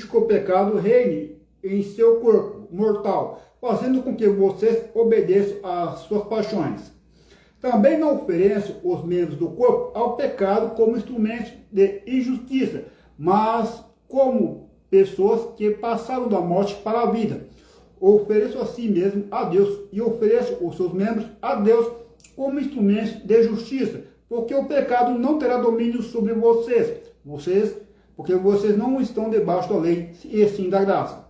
que o pecado reine em seu corpo mortal, fazendo com que vocês obedeçam às suas paixões. Também não ofereçam os membros do corpo ao pecado como instrumentos de injustiça, mas como pessoas que passaram da morte para a vida. Ofereçam a si mesmo a Deus e ofereçam os seus membros a Deus como instrumentos de justiça, porque o pecado não terá domínio sobre porque vocês não estão debaixo da lei, e sim da graça.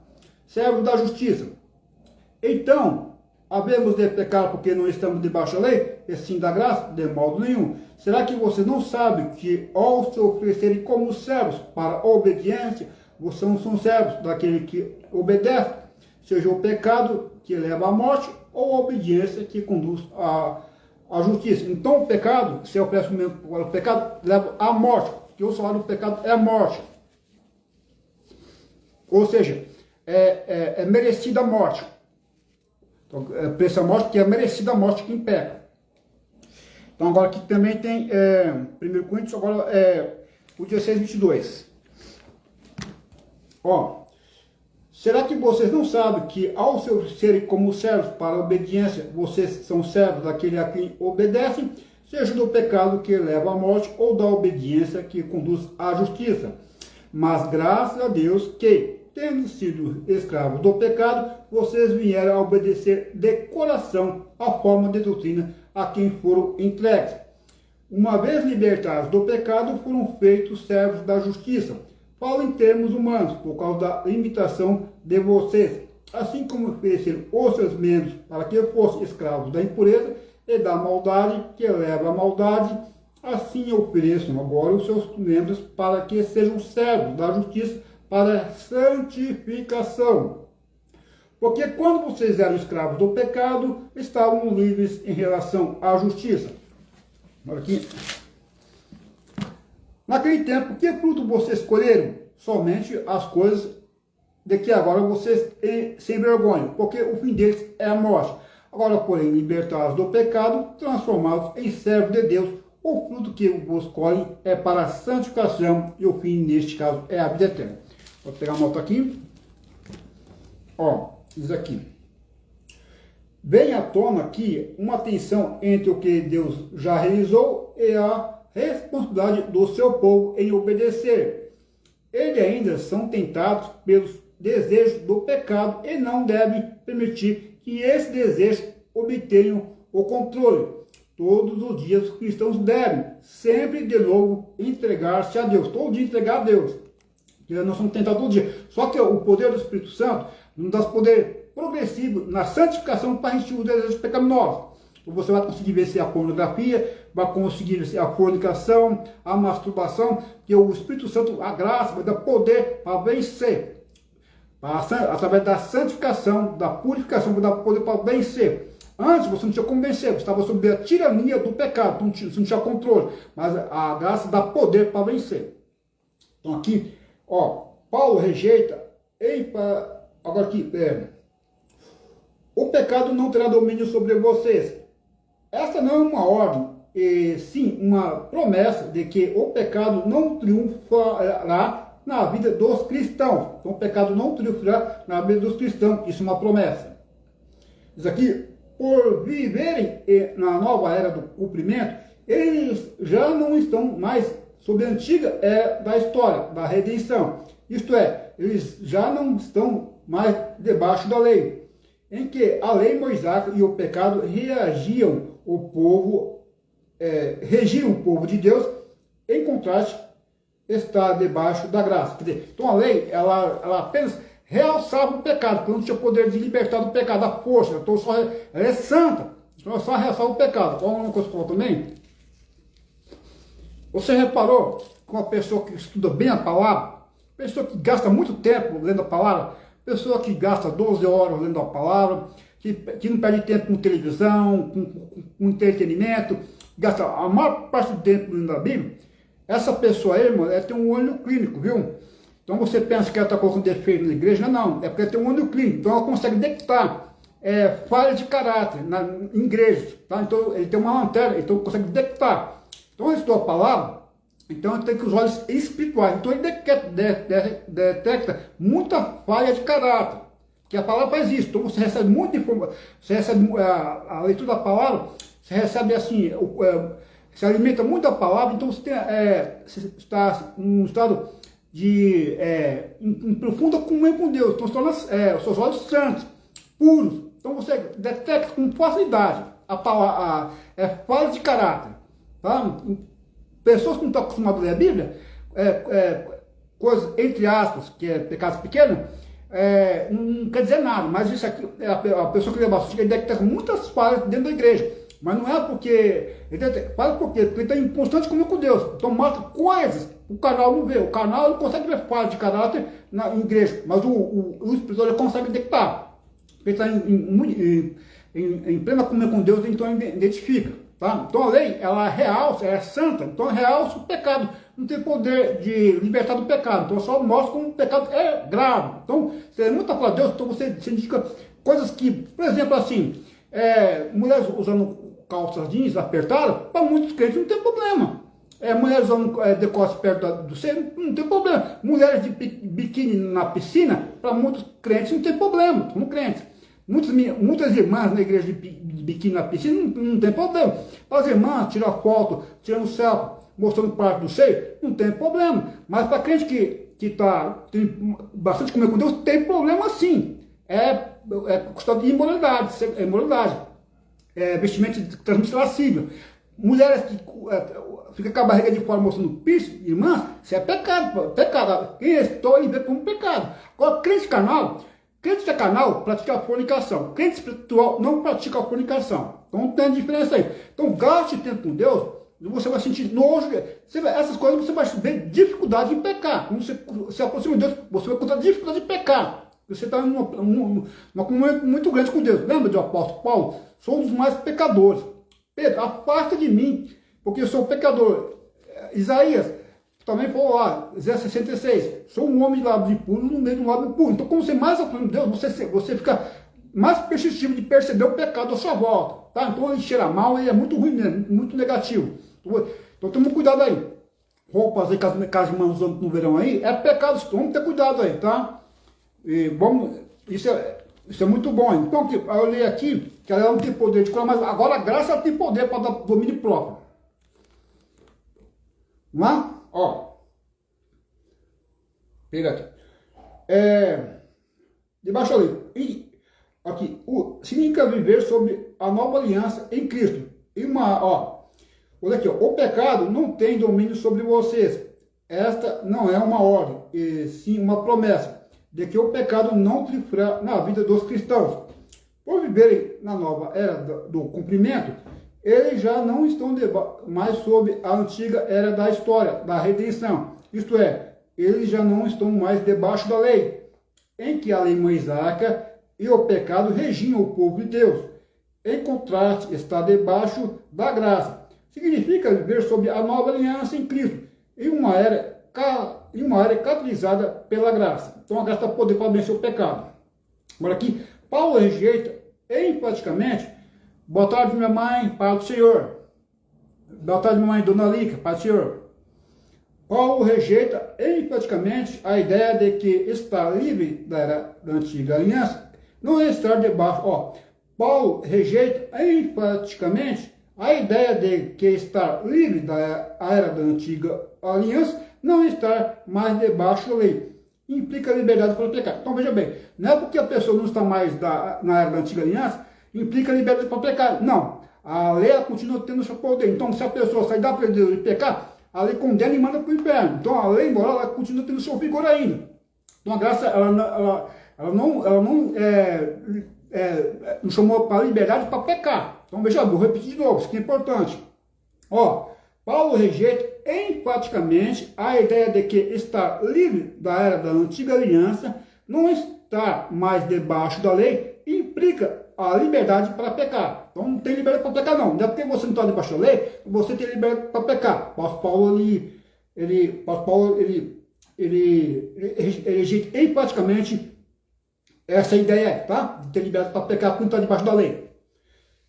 Servos da justiça. Então, havemos de pecar porque não estamos debaixo da lei, e sim da graça? De modo nenhum. Será que vocês não sabem que ao se oferecerem como servos para a obediência, vocês não são servos daquele que obedece? Seja o pecado que leva à morte ou a obediência que conduz à justiça. Então o pecado, se oferece o pecado, leva à morte, porque o salário do pecado é a morte. Ou seja, é merecida a morte. Então, preço a morte, que é merecida a morte quem peca. Então agora aqui também tem 1 Coríntios, agora o 16, 22. Ó. Será que vocês não sabem que ao serem como servos para a obediência, vocês são servos daquele a quem obedecem, seja do pecado que leva à morte ou da obediência que conduz à justiça? Mas graças a Deus que, tendo sido escravos do pecado, vocês vieram a obedecer de coração a forma de doutrina a quem foram entregues. Uma vez libertados do pecado, foram feitos servos da justiça. Falo em termos humanos, por causa da limitação de vocês. Assim como ofereceram os seus membros para que fossem escravos da impureza e da maldade, que leva à maldade, assim ofereçam agora os seus membros para que sejam servos da justiça para a santificação. Porque quando vocês eram escravos do pecado, estavam livres em relação à justiça. Olha aqui. Naquele tempo, que fruto vocês colheram? Somente as coisas de que agora vocês se envergonham, porque o fim deles é a morte. Agora, porém, libertados do pecado, transformados em servos de Deus, o fruto que vos colhem é para a santificação, e o fim, neste caso, é a vida eterna. Vou pegar a nota aqui. Ó, diz aqui. Vem à tona aqui uma tensão entre o que Deus já realizou e a responsabilidade do seu povo em obedecer. Eles ainda são tentados pelos desejos do pecado e não devem permitir que esse desejo obtenham o controle. Todos os dias os cristãos devem sempre de novo entregar-se a Deus, todo dia entregar a Deus. Porque nós somos tentados todo dia. Só que o poder do Espírito Santo nos dá poder progressivo na santificação para a gente os desejos pecaminosos. Você vai conseguir vencer a pornografia, vai conseguir vencer a fornicação, a masturbação, que o Espírito Santo, a graça, vai dar poder para vencer. Através da santificação, da purificação, vai dar poder para vencer. Antes você não tinha como vencer, você estava sob a tirania do pecado, então você não tinha controle. Mas a graça dá poder para vencer. Então aqui, ó, Paulo rejeita, agora aqui, o pecado não terá domínio sobre vocês. Essa não é uma ordem, e sim uma promessa de que o pecado não triunfará na vida dos cristãos. Então o pecado não triunfará na vida dos cristãos, isso é uma promessa. Diz aqui, por viverem na nova era do cumprimento, eles já não estão mais sob a antiga era da história, da redenção. Isto é, eles já não estão mais debaixo da lei, em que a lei mosaica e o pecado regiam o povo de Deus, em contraste, está debaixo da graça. Quer dizer, então a lei, ela apenas realçava o pecado, porque não tinha poder de libertar do pecado, a força, então ela é santa, então só realçava o pecado. Qual uma coisa que eu falo também? Você reparou que uma pessoa que estuda bem a palavra, pessoa que gasta muito tempo lendo a palavra, pessoa que gasta 12 horas lendo a palavra, que não perde tempo com televisão, com entretenimento, gasta a maior parte do tempo lendo a Bíblia, essa pessoa aí, irmão, ela tem um olho clínico, viu? Então você pensa que ela está colocando defeito na igreja? Não, é porque ela tem um olho clínico, então ela consegue detectar falha de caráter em igrejas, tá? Então ele tem uma lanterna, então ele consegue detectar. Então ele estudou a palavra, então ele tem que os olhos espirituais, então ele detecta muita falha de caráter, que a palavra faz isso. Então você recebe muita informação, você recebe a leitura da palavra, você recebe assim, se alimenta muito da palavra, então você está num estado de em profunda comunhão com Deus, então os seus olhos santos, puros, então você detecta com facilidade a palavra, falha de caráter, tá? Pessoas que não estão acostumadas a ler a Bíblia, coisas, entre aspas, que é pecados pequenos, não quer dizer nada, mas isso aqui, a pessoa que lê bastante, ele detecta muitas falhas dentro da igreja, mas não é porque, porque ele está em constante comunhão com Deus, então mostra coisas, o canal não vê, o canal ele consegue ver falhas de caráter na igreja, mas o espiritual ele consegue detectar, ele está em plena comunhão com Deus, então ele identifica. Tá? Então a lei, ela realça, é santa, então realça o pecado, não tem poder de libertar do pecado, então só mostra como o pecado é grave. Então, você é muito a falar de Deus, então você indica coisas que, por exemplo, assim, mulheres usando calças jeans apertadas, para muitos crentes não tem problema. Mulheres usando decote perto do seio, não tem problema. Mulheres de biquíni na piscina, para muitos crentes não tem problema, como crentes. Muitas irmãs na igreja de biquíni na piscina não tem problema. As irmãs tiram foto, tirando selfie, mostrando parte do seio, não tem problema. Mas para crente que tem bastante comer com Deus, tem problema sim. Questão de imoralidade, vestimento de transmissão lascívia. Mulheres que ficam com a barriga de fora mostrando piercing, irmãs, isso é pecado, pecado. Quem estou aí vê como pecado. Agora, crente carnal pratica a fornicação. Crente espiritual não pratica a fornicação. Então tem diferença aí. Então gaste tempo com Deus, você vai sentir nojo. Essas coisas você vai ter dificuldade em pecar. Quando você se aproxima de Deus, você vai encontrar dificuldade de pecar. Você está numa comunhão muito grande com Deus. Lembra do apóstolo Paulo? Sou um dos mais pecadores. Pedro, afasta de mim, porque eu sou pecador. Isaías também falou lá, Isaías 66, sou um homem de lábio puro no meio de um lábio puro. Então, como você mais aproxima de Deus, você fica mais persistente de perceber o pecado à sua volta. Tá? Então, ele cheira mal, ele é muito ruim mesmo, muito negativo. Então, toma cuidado aí. Roupas aí que as irmãs usam no verão aí, é pecado, vamos ter cuidado aí, tá? E isso é muito bom. Então, eu li aqui que ela não tem poder de curar, mas agora a graça ela tem poder para dar domínio próprio. Não é? Ó. Pega aqui. Debaixo ali. E aqui. Significa viver sob a nova aliança em Cristo. E olha aqui, ó. O pecado não tem domínio sobre vocês. Esta não é uma ordem, e sim uma promessa de que o pecado não triunfará na vida dos cristãos. Por viverem na nova era do cumprimento, eles já não estão mais sob a antiga era da história, da redenção. Isto é, eles já não estão mais debaixo da lei, em que a lei mosaica e o pecado regiam o povo de Deus. Em contraste, está debaixo da graça. Significa viver sob a nova aliança em Cristo, em uma era caracterizada pela graça. Então a graça dá poder para vencer o pecado. Agora aqui, Paulo rejeita enfaticamente, boa tarde minha mãe, Pai do Senhor. Boa tarde minha mãe, Dona Lica, Pai do Senhor. Paulo rejeita enfaticamente a ideia de que estar livre da antiga aliança não é estar debaixo. Paulo rejeita enfaticamente a ideia de que estar livre da era da antiga aliança não é estar mais debaixo da lei. Implica liberdade para pecar. Então veja bem, não é porque a pessoa não está mais na era da antiga aliança, implica liberdade para pecar. Não, a lei ela continua tendo seu poder. Então se a pessoa sair da presença de pecar, a lei condena e manda para o inferno. Então a lei moral ela continua tendo seu vigor ainda. Então a graça ela não chamou para liberdade para pecar. Então veja, vou repetir de novo, isso que é importante. Paulo rejeita enfaticamente a ideia de que estar livre da era da antiga aliança, não estar mais debaixo da lei, implica a liberdade para pecar. Então não tem liberdade para pecar não. Não é porque você não está debaixo da lei, você tem liberdade para pecar. Paulo rejeita enfaticamente essa ideia, tá? De ter liberdade para pecar quando está debaixo da lei.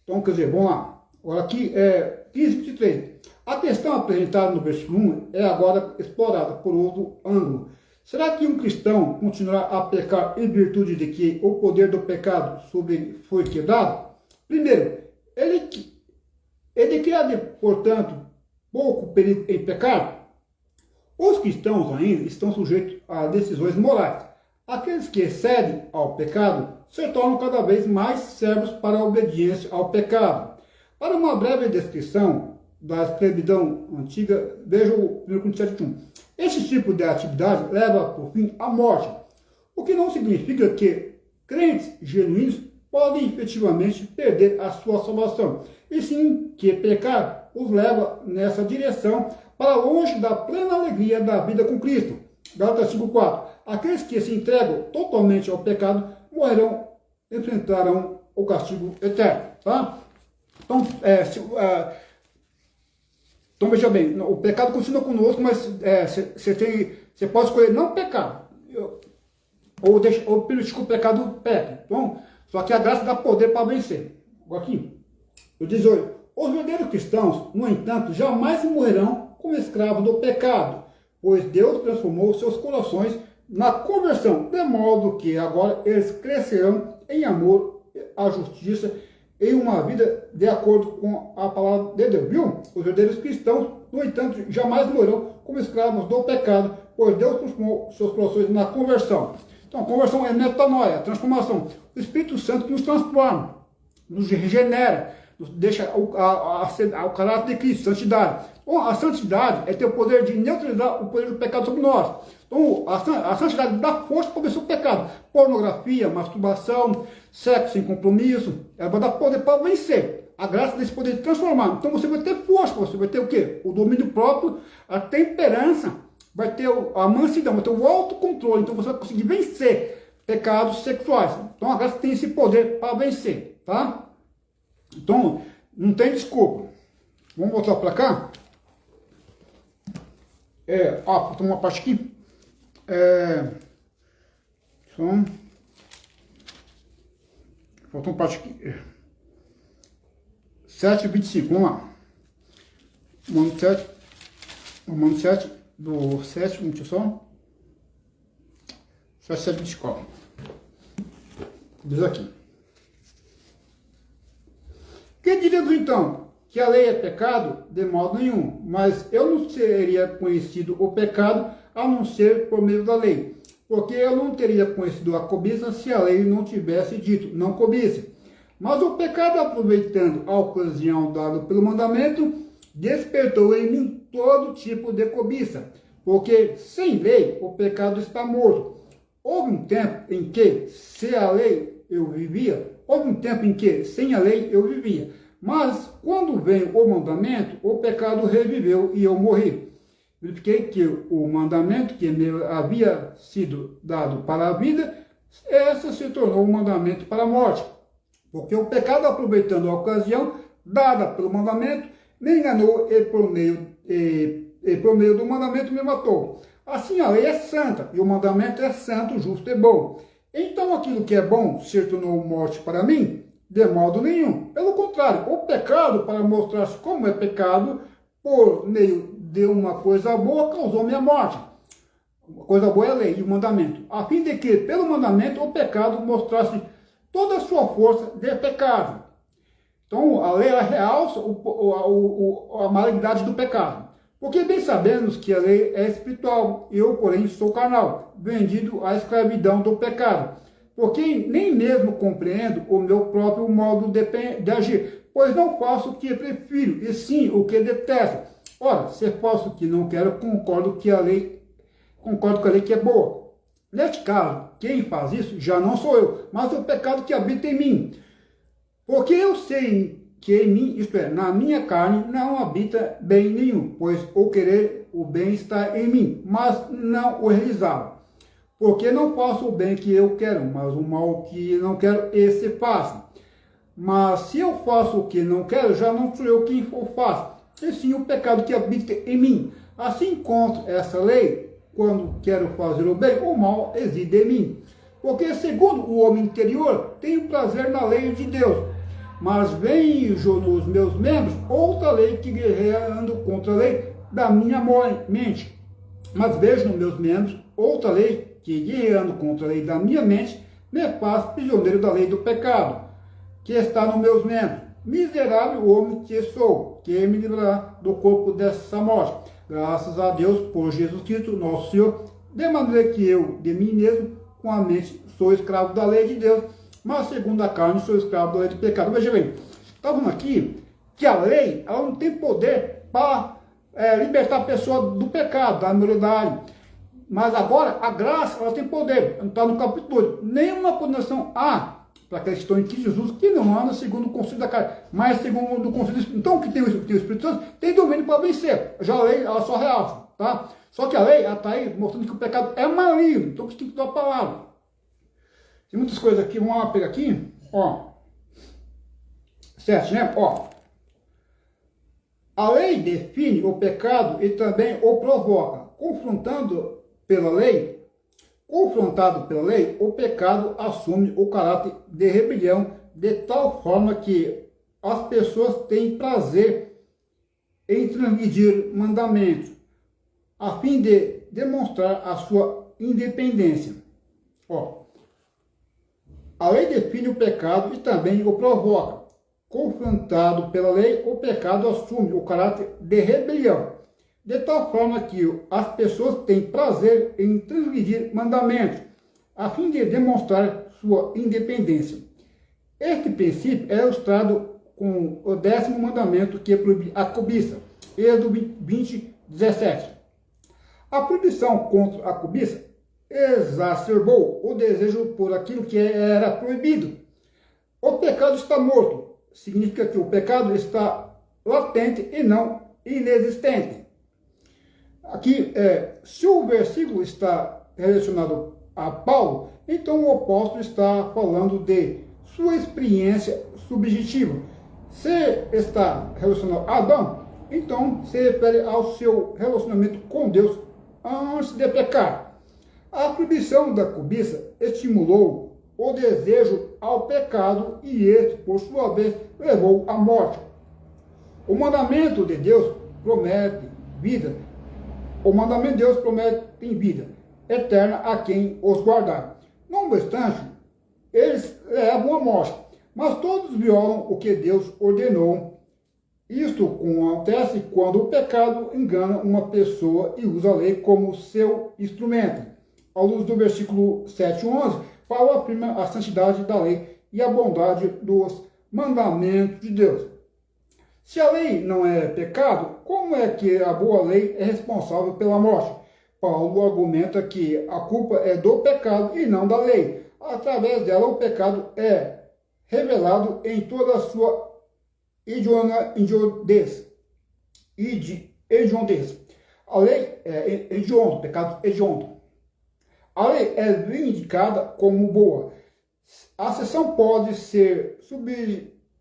Então, quer dizer, vamos lá. Agora aqui é 15:23. A questão apresentada no versículo 1 é agora explorada por outro ângulo. Será que um cristão continuará a pecar em virtude de que o poder do pecado sobre ele foi quebrado? Primeiro, ele quer, portanto, pouco perigo em pecar? Os cristãos ainda estão sujeitos a decisões morais. Aqueles que cedem ao pecado se tornam cada vez mais servos para a obediência ao pecado. Para uma breve descrição da escravidão antiga, veja o 1 Coríntios 7:1. Esse tipo de atividade leva, por fim, à morte, o que não significa que crentes genuínos podem efetivamente perder a sua salvação, e sim que pecar os leva nessa direção para longe da plena alegria da vida com Cristo. Gálatas 5:4. Aqueles que se entregam totalmente ao pecado morrerão, enfrentarão o castigo eterno. Tá? Então veja bem, o pecado continua conosco, mas você pode escolher não pecar, ou permitir que o pecado peque. Então, só que a graça dá poder para vencer. Aqui, eu diz hoje, os verdadeiros cristãos, no entanto, jamais morrerão como escravos do pecado, pois Deus transformou seus corações na conversão, de modo que agora eles crescerão em amor, a justiça, em uma vida de acordo com a palavra de Deus, viu? Os verdadeiros cristãos, no entanto, jamais morrerão como escravos do pecado, pois Deus transformou seus corações na conversão. Então, a conversão é metanoia, transformação. O Espírito Santo que nos transforma, nos regenera, deixa o caráter de Cristo, santidade. Então, a santidade é ter o poder de neutralizar o poder do pecado sobre nós. Então, a santidade dá força para vencer o pecado. Pornografia, masturbação, sexo sem compromisso, ela vai dar poder para vencer. A graça desse poder de transformar. Então, você vai ter força, você vai ter o quê? O domínio próprio, a temperança, vai ter a mansidão, vai ter o autocontrole. Então, você vai conseguir vencer pecados sexuais. Então, a graça tem esse poder para vencer, tá? Então, não tem desculpa. Vamos voltar para cá. Faltou uma parte aqui. Faltou uma parte aqui. 7:25, vamos lá. Mano 7 do 7, deixa eu só. 7:24. Diz aqui. Que diríamos então? Que a lei é pecado? De modo nenhum. Mas eu não seria conhecido o pecado a não ser por meio da lei. Porque eu não teria conhecido a cobiça se a lei não tivesse dito, não cobice. Mas o pecado, aproveitando a ocasião dada pelo mandamento, despertou em mim todo tipo de cobiça. Porque sem lei o pecado está morto. Houve um tempo em que, sem a lei, eu vivia. Houve um tempo em que, sem a lei, eu vivia. Mas, quando veio o mandamento, o pecado reviveu e eu morri. Verifiquei que o mandamento que me havia sido dado para a vida, essa se tornou um mandamento para a morte. Porque o pecado, aproveitando a ocasião dada pelo mandamento, me enganou e por meio do mandamento me matou. Assim a lei é santa e o mandamento é santo, justo e bom. Então aquilo que é bom se tornou morte para mim? De modo nenhum. Pelo contrário, o pecado, para mostrar-se como é pecado, por meio de uma coisa boa, causou minha morte. A coisa boa é a lei e o mandamento. A fim de que, pelo mandamento, o pecado mostrasse toda a sua força de pecado. Então, a lei ela realça a malignidade do pecado. Porque bem sabemos que a lei é espiritual, eu, porém, sou carnal, vendido à escravidão do pecado. Porque nem mesmo compreendo o meu próprio modo de agir, pois não faço o que prefiro, e sim o que detesto. Ora, se faço o que não quero, concordo com a lei que é boa. Neste caso, quem faz isso já não sou eu, mas o pecado que habita em mim. Porque eu sei que em mim, isto é, na minha carne, não habita bem nenhum, pois o querer o bem está em mim, mas não o realizá-lo. Porque não faço o bem que eu quero, mas o mal que não quero, esse faço. Mas se eu faço o que não quero, já não sou eu quem o faço, e sim o pecado que habita em mim. Assim, contra essa lei, quando quero fazer o bem, o mal reside em mim. Porque, segundo o homem interior, tenho prazer na lei de Deus. Mas vejo nos meus membros outra lei que guerreando contra a lei da minha mente. Mas vejo nos meus membros outra lei que, guerreando contra a lei da minha mente, me faz prisioneiro da lei do pecado, que está nos meus membros. Miserável homem que sou, que me livrará do corpo dessa morte. Graças a Deus por Jesus Cristo, nosso Senhor, de maneira que eu, de mim mesmo, com a mente, sou escravo da lei de Deus, mas segundo a carne, sou escravo da lei do pecado. Veja bem, está vendo aqui que a lei ela não tem poder para libertar a pessoa do pecado, da imoralidade. Mas agora, a graça, ela tem poder. Está no capítulo 2. Nenhuma condenação há para aqueles que estão em Cristo Jesus, que não anda segundo o conselho da carne, mas segundo o conselho do Espírito. Então, o que tem o Espírito Santo tem domínio para vencer. Já a lei, ela só realça, tá? Só que a lei, ela está aí mostrando que o pecado é maligno. Então, você tem que dar a palavra. Tem muitas coisas aqui, vamos lá pegar aqui, ó. 7, né? Ó. A lei define o pecado e também o provoca. Confrontado pela lei, o pecado assume o caráter de rebelião de tal forma que as pessoas têm prazer em transgredir mandamentos, a fim de demonstrar a sua independência. Ó, a lei define o pecado e também o provoca. Confrontado pela lei, o pecado assume o caráter de rebelião, de tal forma que as pessoas têm prazer em transgredir mandamentos, a fim de demonstrar sua independência. Este princípio é ilustrado com o 10º mandamento, que proíbe a cobiça. Êxodo 20, 17. A proibição contra a cobiça exacerbou o desejo por aquilo que era proibido. O pecado está morto. Significa que o pecado está latente e não inexistente. Aqui, se o versículo está relacionado a Paulo, então o apóstolo está falando de sua experiência subjetiva. Se está relacionado a Adão, então se refere ao seu relacionamento com Deus antes de pecar. A proibição da cobiça estimulou o desejo ao pecado e este, por sua vez, levou à morte. O mandamento de Deus promete vida. O mandamento de Deus promete vida eterna a quem os guardar. Não obstante, eles levam à morte, mas todos violam o que Deus ordenou. Isto acontece quando o pecado engana uma pessoa e usa a lei como seu instrumento. À luz do versículo 7 e 11, Paulo afirma a santidade da lei e a bondade dos mandamentos de Deus. Se a lei não é pecado, como é que a boa lei é responsável pela morte? Paulo argumenta que a culpa é do pecado e não da lei. Através dela, o pecado é revelado em toda a sua hediondez. A lei é hediondo, pecado hediondo. A lei é vindicada como boa. A seção pode ser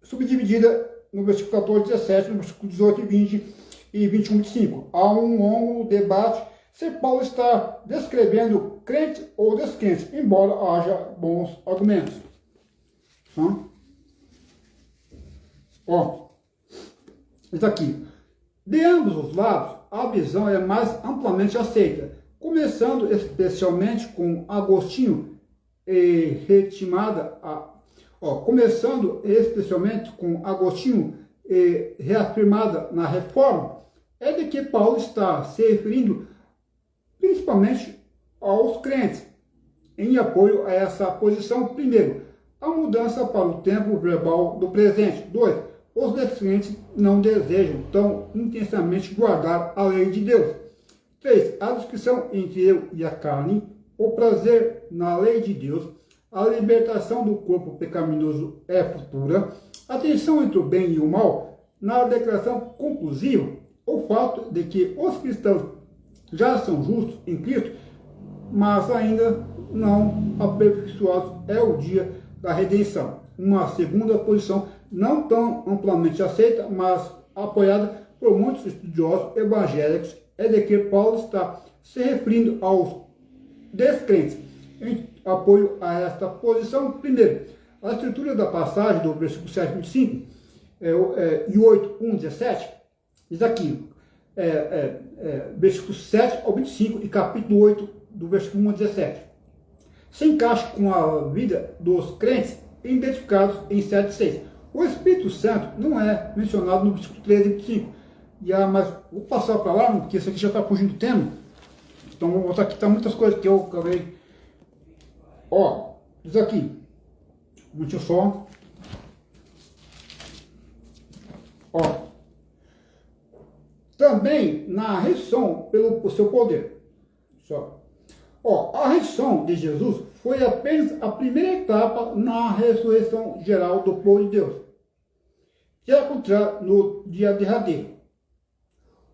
subdividida no versículo 14, 17, no versículo 18, 20 e 21, 25. Há um longo debate se Paulo está descrevendo crente ou descrente, embora haja bons argumentos. Isso aqui. De ambos os lados, a visão é mais amplamente aceita, começando especialmente com Agostinho e reafirmada na Reforma, é de que Paulo está se referindo principalmente aos crentes. Em apoio a essa posição, primeiro, a mudança para o tempo verbal do presente. 2. Os descrentes não desejam tão intensamente guardar a lei de Deus. 3. A distinção entre eu e a carne, o prazer na lei de Deus, a libertação do corpo pecaminoso é futura, a tensão entre o bem e o mal, na declaração conclusiva, o fato de que os cristãos já são justos em Cristo, mas ainda não aperfeiçoados, é o dia da redenção. Uma segunda posição, não tão amplamente aceita, mas apoiada por muitos estudiosos evangélicos, é de que Paulo está se referindo aos descrentes. Em apoio a esta posição, primeiro, a escritura da passagem do versículo 7, 25 e 8, 1, 17, diz aqui, versículo 7 ao 25 e capítulo 8, do versículo 1 ao 17. Se encaixa com a vida dos crentes identificados em 7, 6. O Espírito Santo não é mencionado no versículo 13 e 25. Mas vou passar para lá, porque isso aqui já está fugindo do tema. Então vou mostrar aqui, tá muitas coisas que eu acabei. Diz aqui. Um minutinho só. Também na ressurreição pelo seu poder. A ressurreição de Jesus foi apenas a primeira etapa na ressurreição geral do povo de Deus, que acontecerá no dia derradeiro.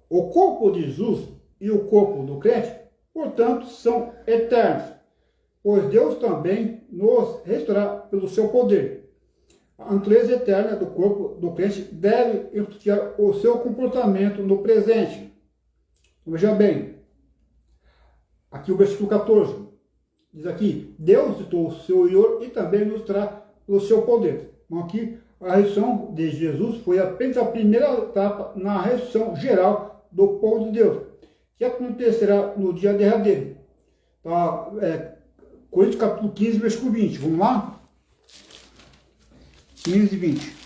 O corpo de Jesus e o corpo do crente, portanto, são eternos, pois Deus também nos restaurará pelo seu poder. A natureza eterna do corpo do crente deve influenciar o seu comportamento no presente. Veja bem, aqui o versículo 14, diz aqui, Deus citou o seu Senhor e também nos trará pelo seu poder. Então aqui, a ressurreição de Jesus foi apenas a primeira etapa na ressurreição geral do povo de Deus, que acontecerá no dia derradeiro. Coríntios capítulo 15, versículo 20. Vamos lá? 15 e 20.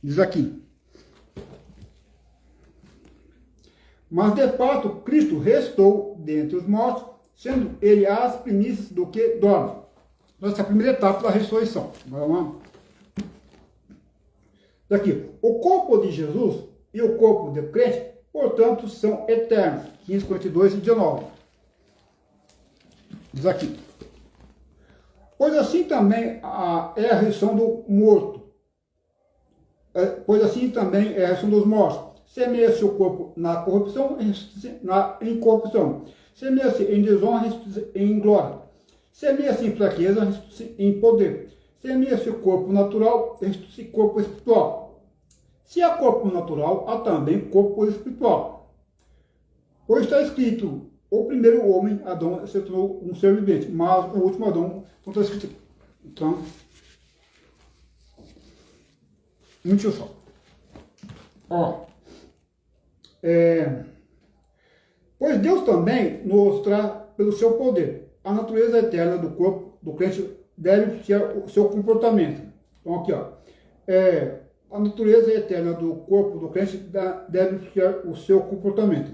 Diz aqui. Mas de fato Cristo restou dentre os mortos, sendo ele as primícias do que dorme. Essa é a primeira etapa da ressurreição. Vamos lá. Daqui, o corpo de Jesus e o corpo do crente, portanto, são eternos. 15, 42 e 19. Diz aqui. Pois assim também é a ressurreição do morto. Pois assim também é a ressurreição dos mortos. Semeia-se o corpo na corrupção, na incorrupção. Semeia-se em desonra, em glória. Semeia-se em fraqueza, em poder. Semeia-se o corpo natural, em corpo espiritual. Se há corpo natural, há também corpo espiritual. Pois está escrito, o primeiro homem, Adão, se tornou um ser vivente, mas o último Adão, não está escrito. Então, muito só. Ó. Pois Deus também nos traz pelo seu poder. A natureza eterna do corpo do crente deve ser o seu comportamento. Então aqui, ó. A natureza eterna do corpo do crente deve ser o seu comportamento.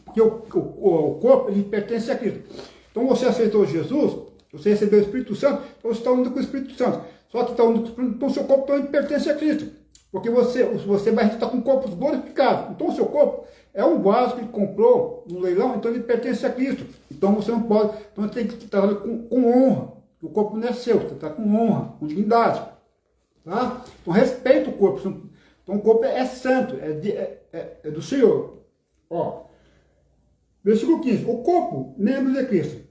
Porque o corpo, ele pertence a Cristo. Então você aceitou Jesus, você recebeu o Espírito Santo, então você está unido com o Espírito Santo. Só que está unido com o Espírito Santo, então o seu corpo também pertence a Cristo. Porque você vai estar com corpos glorificados. Então o seu corpo é um vaso que ele comprou no leilão, então ele pertence a Cristo. Então você não pode, então você tem que estar com honra. O corpo não é seu, você está com honra, com dignidade. Tá? Então respeita o corpo. Então o corpo é santo, é do Senhor. Ó, versículo 15. O corpo, membro de Cristo.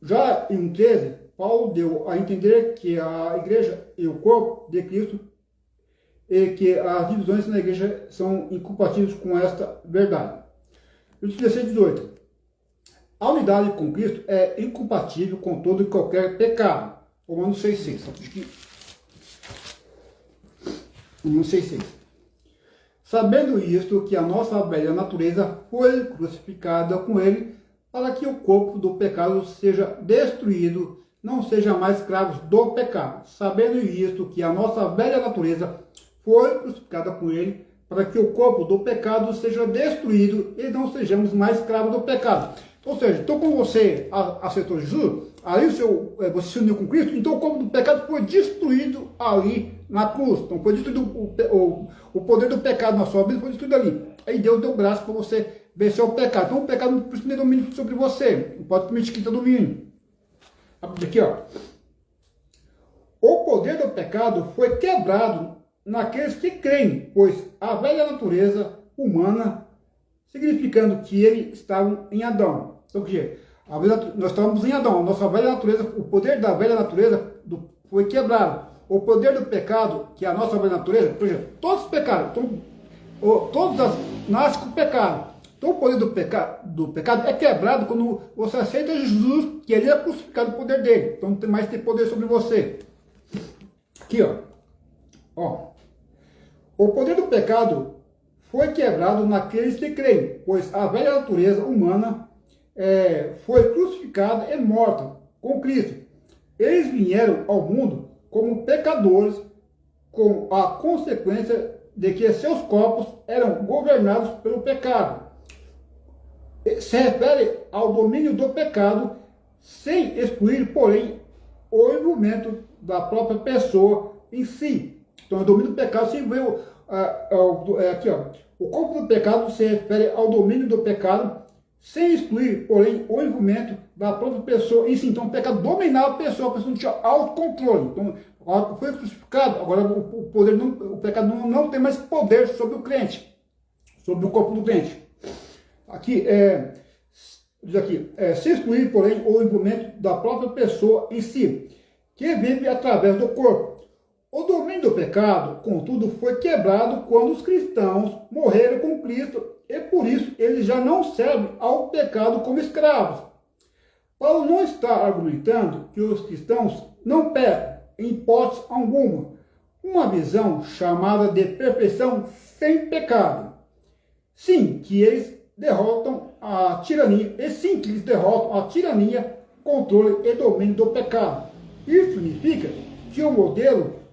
Já em 13, Paulo deu a entender que a igreja e o corpo de Cristo e que as divisões na igreja são incompatíveis com esta verdade. Versículo 16 e 18. A unidade com Cristo é incompatível com todo e qualquer pecado. Romanos 6,6. Romanos 6,6. Sabendo isto, que a nossa velha natureza foi crucificada com ele, para que o corpo do pecado seja destruído, não seja mais escravos do pecado. Sabendo isto, que a nossa velha natureza foi crucificada com ele, para que o corpo do pecado seja destruído e não sejamos mais escravos do pecado. Ou seja, então quando você aceitou Jesus, aí você se uniu com Cristo, então o corpo do pecado foi destruído ali na cruz. Então foi destruído o poder do pecado na sua vida, foi destruído ali. Aí Deus deu graça para você vencer o pecado. Então o pecado não precisa ter domínio sobre você, não pode permitir que tenha domínio. Aqui, ó. O poder do pecado foi quebrado naqueles que creem, pois a velha natureza humana, significando que eles estavam em Adão. Então, nós estávamos em Adão, a nossa velha natureza, o poder da velha natureza foi quebrado. O poder do pecado, que é a nossa velha natureza, por exemplo, todos os pecados, nascem com pecado. Então o poder do pecado é quebrado quando você aceita Jesus, que ele é crucificado o poder dele. Então não tem mais ter poder sobre você. Aqui, ó. O poder do pecado foi quebrado naqueles que creem, pois a velha natureza humana foi crucificada e morta com Cristo. Eles vieram ao mundo como pecadores, com a consequência de que seus corpos eram governados pelo pecado. Se refere ao domínio do pecado, sem excluir, porém, o envolvimento da própria pessoa em si. Então, o domínio do pecado se veio aqui, ó. O corpo do pecado se refere ao domínio do pecado, sem excluir, porém, o envolvimento da própria pessoa em si. Então, o pecado dominava a pessoa não tinha autocontrole. Então, foi crucificado, agora o pecado não tem mais poder sobre o crente, sobre o corpo do crente. Aqui, diz aqui, sem excluir, porém, o envolvimento da própria pessoa em si, que vive através do corpo. O domínio do pecado, contudo, foi quebrado quando os cristãos morreram com Cristo e por isso eles já não servem ao pecado como escravos. Paulo não está argumentando que os cristãos não pecam em hipótese alguma, uma visão chamada de perfeição sem pecado. Sim, que eles derrotam a tirania, controle e domínio do pecado. Isso significa que o modelo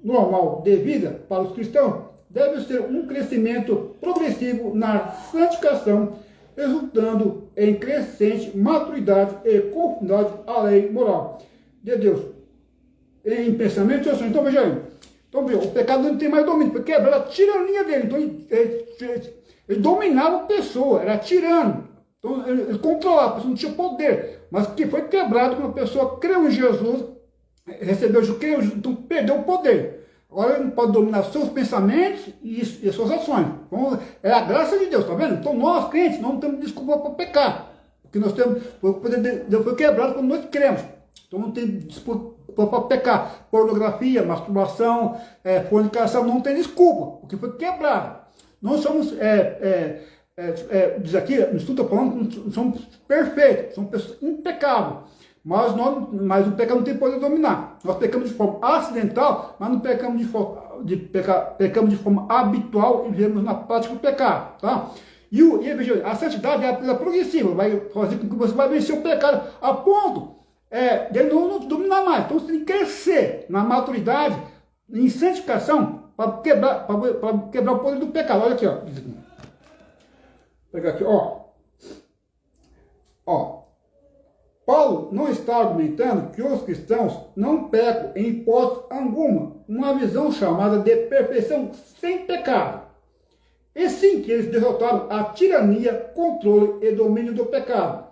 normal de vida para os cristãos deve ser um crescimento progressivo na santificação, resultando em crescente maturidade e conformidade à lei moral de Deus. Em pensamento e ações. Então veja aí. Então veja, o pecado não tem mais domínio, porque era a tirania dele. Então ele dominava a pessoa, era tirano. Então ele controlava, a pessoa não tinha poder. Mas que foi quebrado quando a pessoa creu em Jesus, recebeu Jesus, creu, então perdeu o poder. Agora ele não pode dominar seus pensamentos e suas ações. Então, é a graça de Deus, tá vendo? Então nós, crentes, não temos desculpa para pecar. Porque nós temos, o poder de Deus foi quebrado quando nós cremos. Então não tem desculpa para pecar. Pornografia, masturbação, fornicação, não tem desculpa, porque foi quebrado. Nós somos, diz aqui, no estudo está falando que somos perfeitos, somos pessoas impecáveis. Mas o pecado não tem poder de dominar. Nós pecamos de forma acidental, mas não pecamos pecamos de forma habitual e vivemos na prática do pecado. Tá? E a santidade é a coisa progressiva, vai fazer com que você vai vencer o pecado a ponto de não dominar mais. Então você tem que crescer na maturidade, em santificação, para quebrar o poder do pecado. Olha aqui, ó. Vou pegar aqui, ó. Paulo não está argumentando que os cristãos não pecam em hipótese alguma, uma visão chamada de perfeição sem pecado. E sim que eles derrotaram a tirania, controle e domínio do pecado.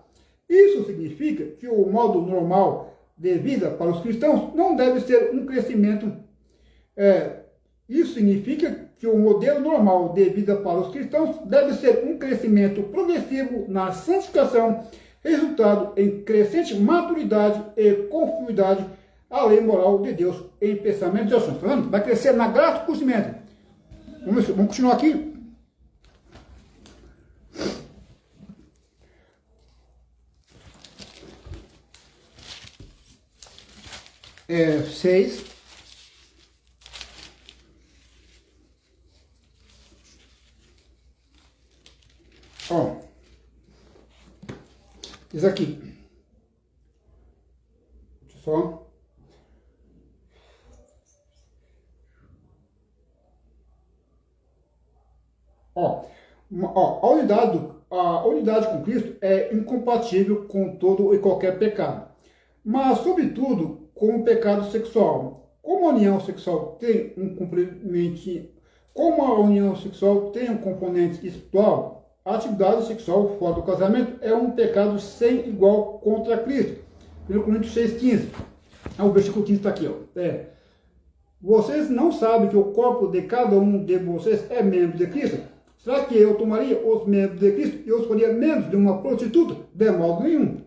Isso significa que o modo normal de vida para os cristãos não deve ser um crescimento. Isso significa que o modelo normal de vida para os cristãos deve ser um crescimento progressivo na santificação, resultado em crescente maturidade e conformidade à lei moral de Deus em pensamentos e ações. Tá vendo? Vai crescer na graça do conhecimento. Vamos continuar aqui. 6. Isso aqui. Só. A unidade com Cristo é incompatível com todo e qualquer pecado, mas, sobretudo, com o pecado sexual. Como a união sexual tem um componente espiritual, a atividade sexual fora do casamento é um pecado sem igual contra Cristo. 1 Coríntios 6,15. O versículo 15 está aqui. Vocês não sabem que o corpo de cada um de vocês é membro de Cristo? Será que eu tomaria os membros de Cristo e eu escolheria membros de uma prostituta? De modo nenhum.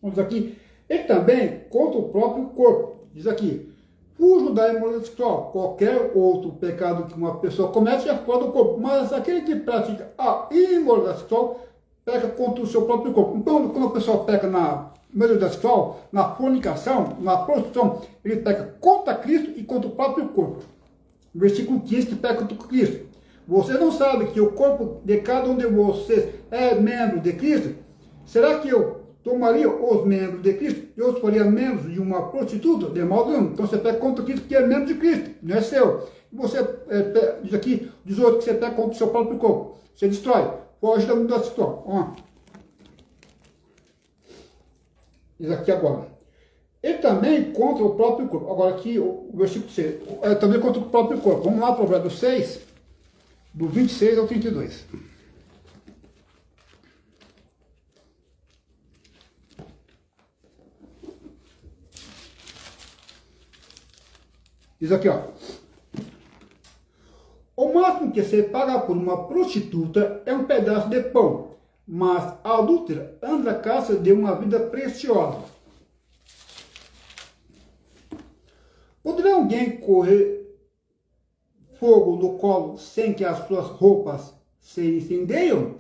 Vamos aqui. E também contra o próprio corpo. Diz aqui. Fujo da imoralidade sexual. Qualquer outro pecado que uma pessoa comete é fora do corpo. Mas aquele que pratica a imoralidade sexual peca contra o seu próprio corpo. Então, quando a pessoa peca na imoralidade sexual, na fornicação, na prostituição, ele peca contra Cristo e contra o próprio corpo. Versículo 15 que peca contra Cristo. Você não sabe que o corpo de cada um de vocês é membro de Cristo? Será que eu tomaria os membros de Cristo e eu faria membros de uma prostituta? De modo nenhum. Então você pega contra Cristo que é membro de Cristo, não é seu. E você diz aqui, 18, que você pega contra o seu próprio corpo. Você destrói. Foge da unidade sexual. Diz aqui agora. E também contra o próprio corpo. Agora aqui o versículo 6. Também contra o próprio corpo. Vamos lá para o verso 6, do 26 ao 32. Diz aqui, o máximo que se paga por uma prostituta é um pedaço de pão, mas a adúltera anda à caça de uma vida preciosa. Poderá alguém correr fogo no colo sem que as suas roupas se incendeiam?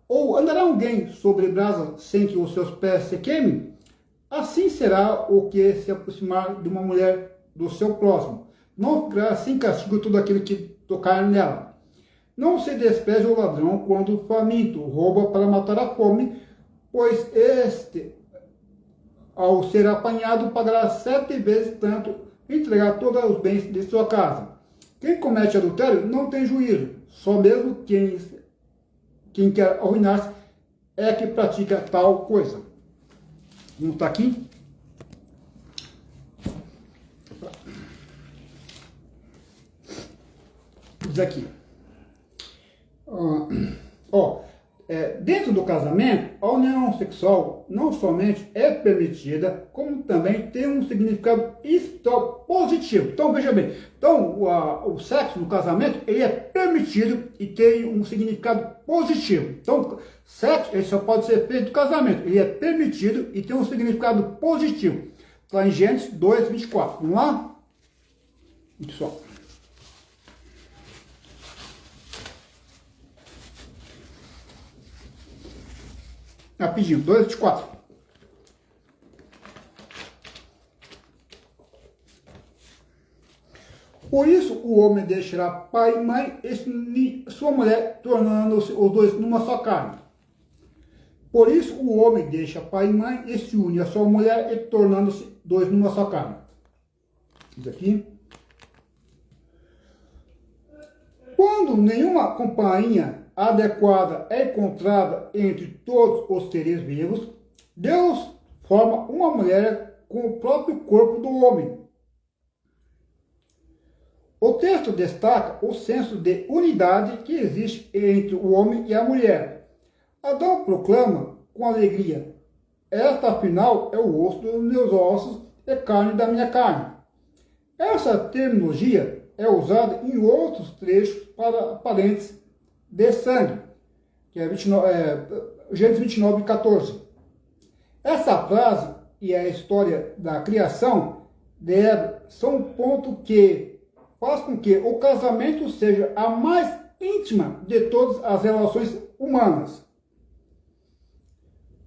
Ou andará alguém sobre brasa sem que os seus pés se queimem? Assim será o que se aproximar de uma mulher do seu próximo. Não ficará sem castigo todo aquele que tocar nela. Não se despreze o ladrão quando faminto rouba para matar a fome, pois este, ao ser apanhado, pagará 7 vezes tanto e entregar todos os bens de sua casa. Quem comete adultério não tem juízo, só mesmo quem quer arruinar-se é que pratica tal coisa. Vamos estar aqui. Diz aqui. Dentro do casamento, a união sexual não somente é permitida, como também tem um significado espiritual positivo. Então, veja bem, então, o sexo no casamento ele é permitido e tem um significado positivo. Então, sexo ele só pode ser feito no casamento, ele é permitido e tem um significado positivo. Está em Gênesis 2:24. Vamos lá? Pessoal. Rapidinho, 2:24. Por isso o homem deixará pai e mãe e sua mulher, tornando-se os dois numa só carne. Por isso o homem deixa pai e mãe e se une a sua mulher e tornando-se dois numa só carne. Isso aqui. Quando nenhuma companhia adequada é encontrada entre todos os seres vivos, Deus forma uma mulher com o próprio corpo do homem. O texto destaca o senso de unidade que existe entre o homem e a mulher. Adão proclama com alegria: esta afinal é o osso dos meus ossos e carne da minha carne. Essa terminologia é usada em outros trechos para parentes de sangue, que é Gênesis 29:14. Essa frase e a história da criação de Eva são um ponto que faz com que o casamento seja a mais íntima de todas as relações humanas.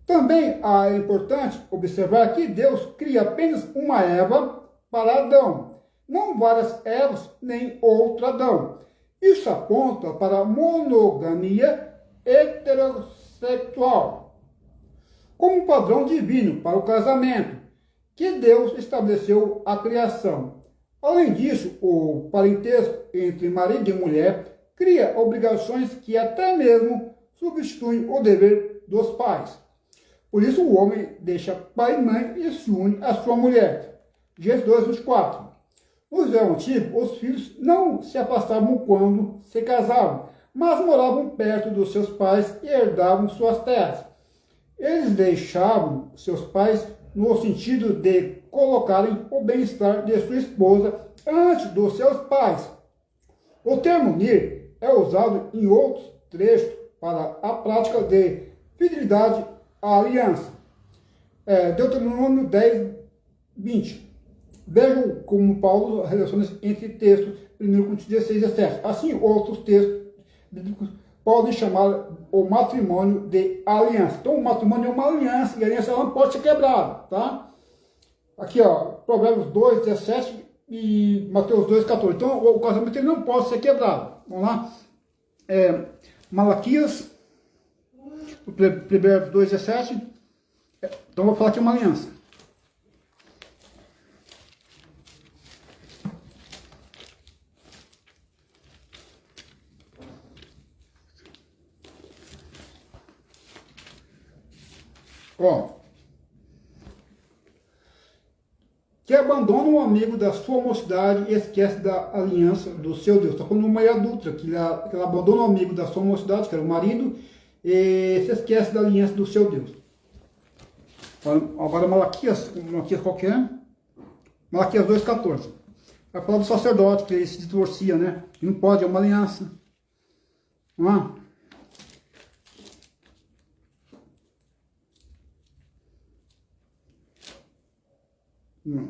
Também é importante observar que Deus cria apenas uma Eva para Adão, não várias Evas nem outro Adão. Isso aponta para a monogamia heterossexual, como padrão divino para o casamento, que Deus estabeleceu a criação. Além disso, o parentesco entre marido e mulher cria obrigações que até mesmo substituem o dever dos pais. Por isso o homem deixa pai e mãe e se une à sua mulher. Gênesis 2:24. No Israel antigo, os filhos não se afastavam quando se casavam, mas moravam perto dos seus pais e herdavam suas terras. Eles deixavam seus pais no sentido de colocarem o bem-estar de sua esposa antes dos seus pais. O termo unir é usado em outros trechos para a prática de fidelidade à aliança. Deuteronômio 10:20. Vejam como Paulo relaciona entre textos, 1 Coríntios 16:17. Assim, outros textos podem chamar o matrimônio de aliança. Então, o matrimônio é uma aliança, e a aliança ela não pode ser quebrada, tá? Aqui, ó, Provérbios 2:17 e Mateus 2:14. Então, o casamento ele não pode ser quebrado. Vamos lá? Malaquias, Provérbios 2:17. Então, vou falar aqui uma aliança. Que abandona um amigo da sua mocidade e esquece da aliança do seu Deus. Está falando de uma mulher adulta, que ela abandona o amigo da sua mocidade, que era o marido, e se esquece da aliança do seu Deus. Agora Malaquias qual que é? Malaquias 2:14. Vai falar do sacerdote, que ele se divorcia, né? Não pode, é uma aliança. Não é? Não.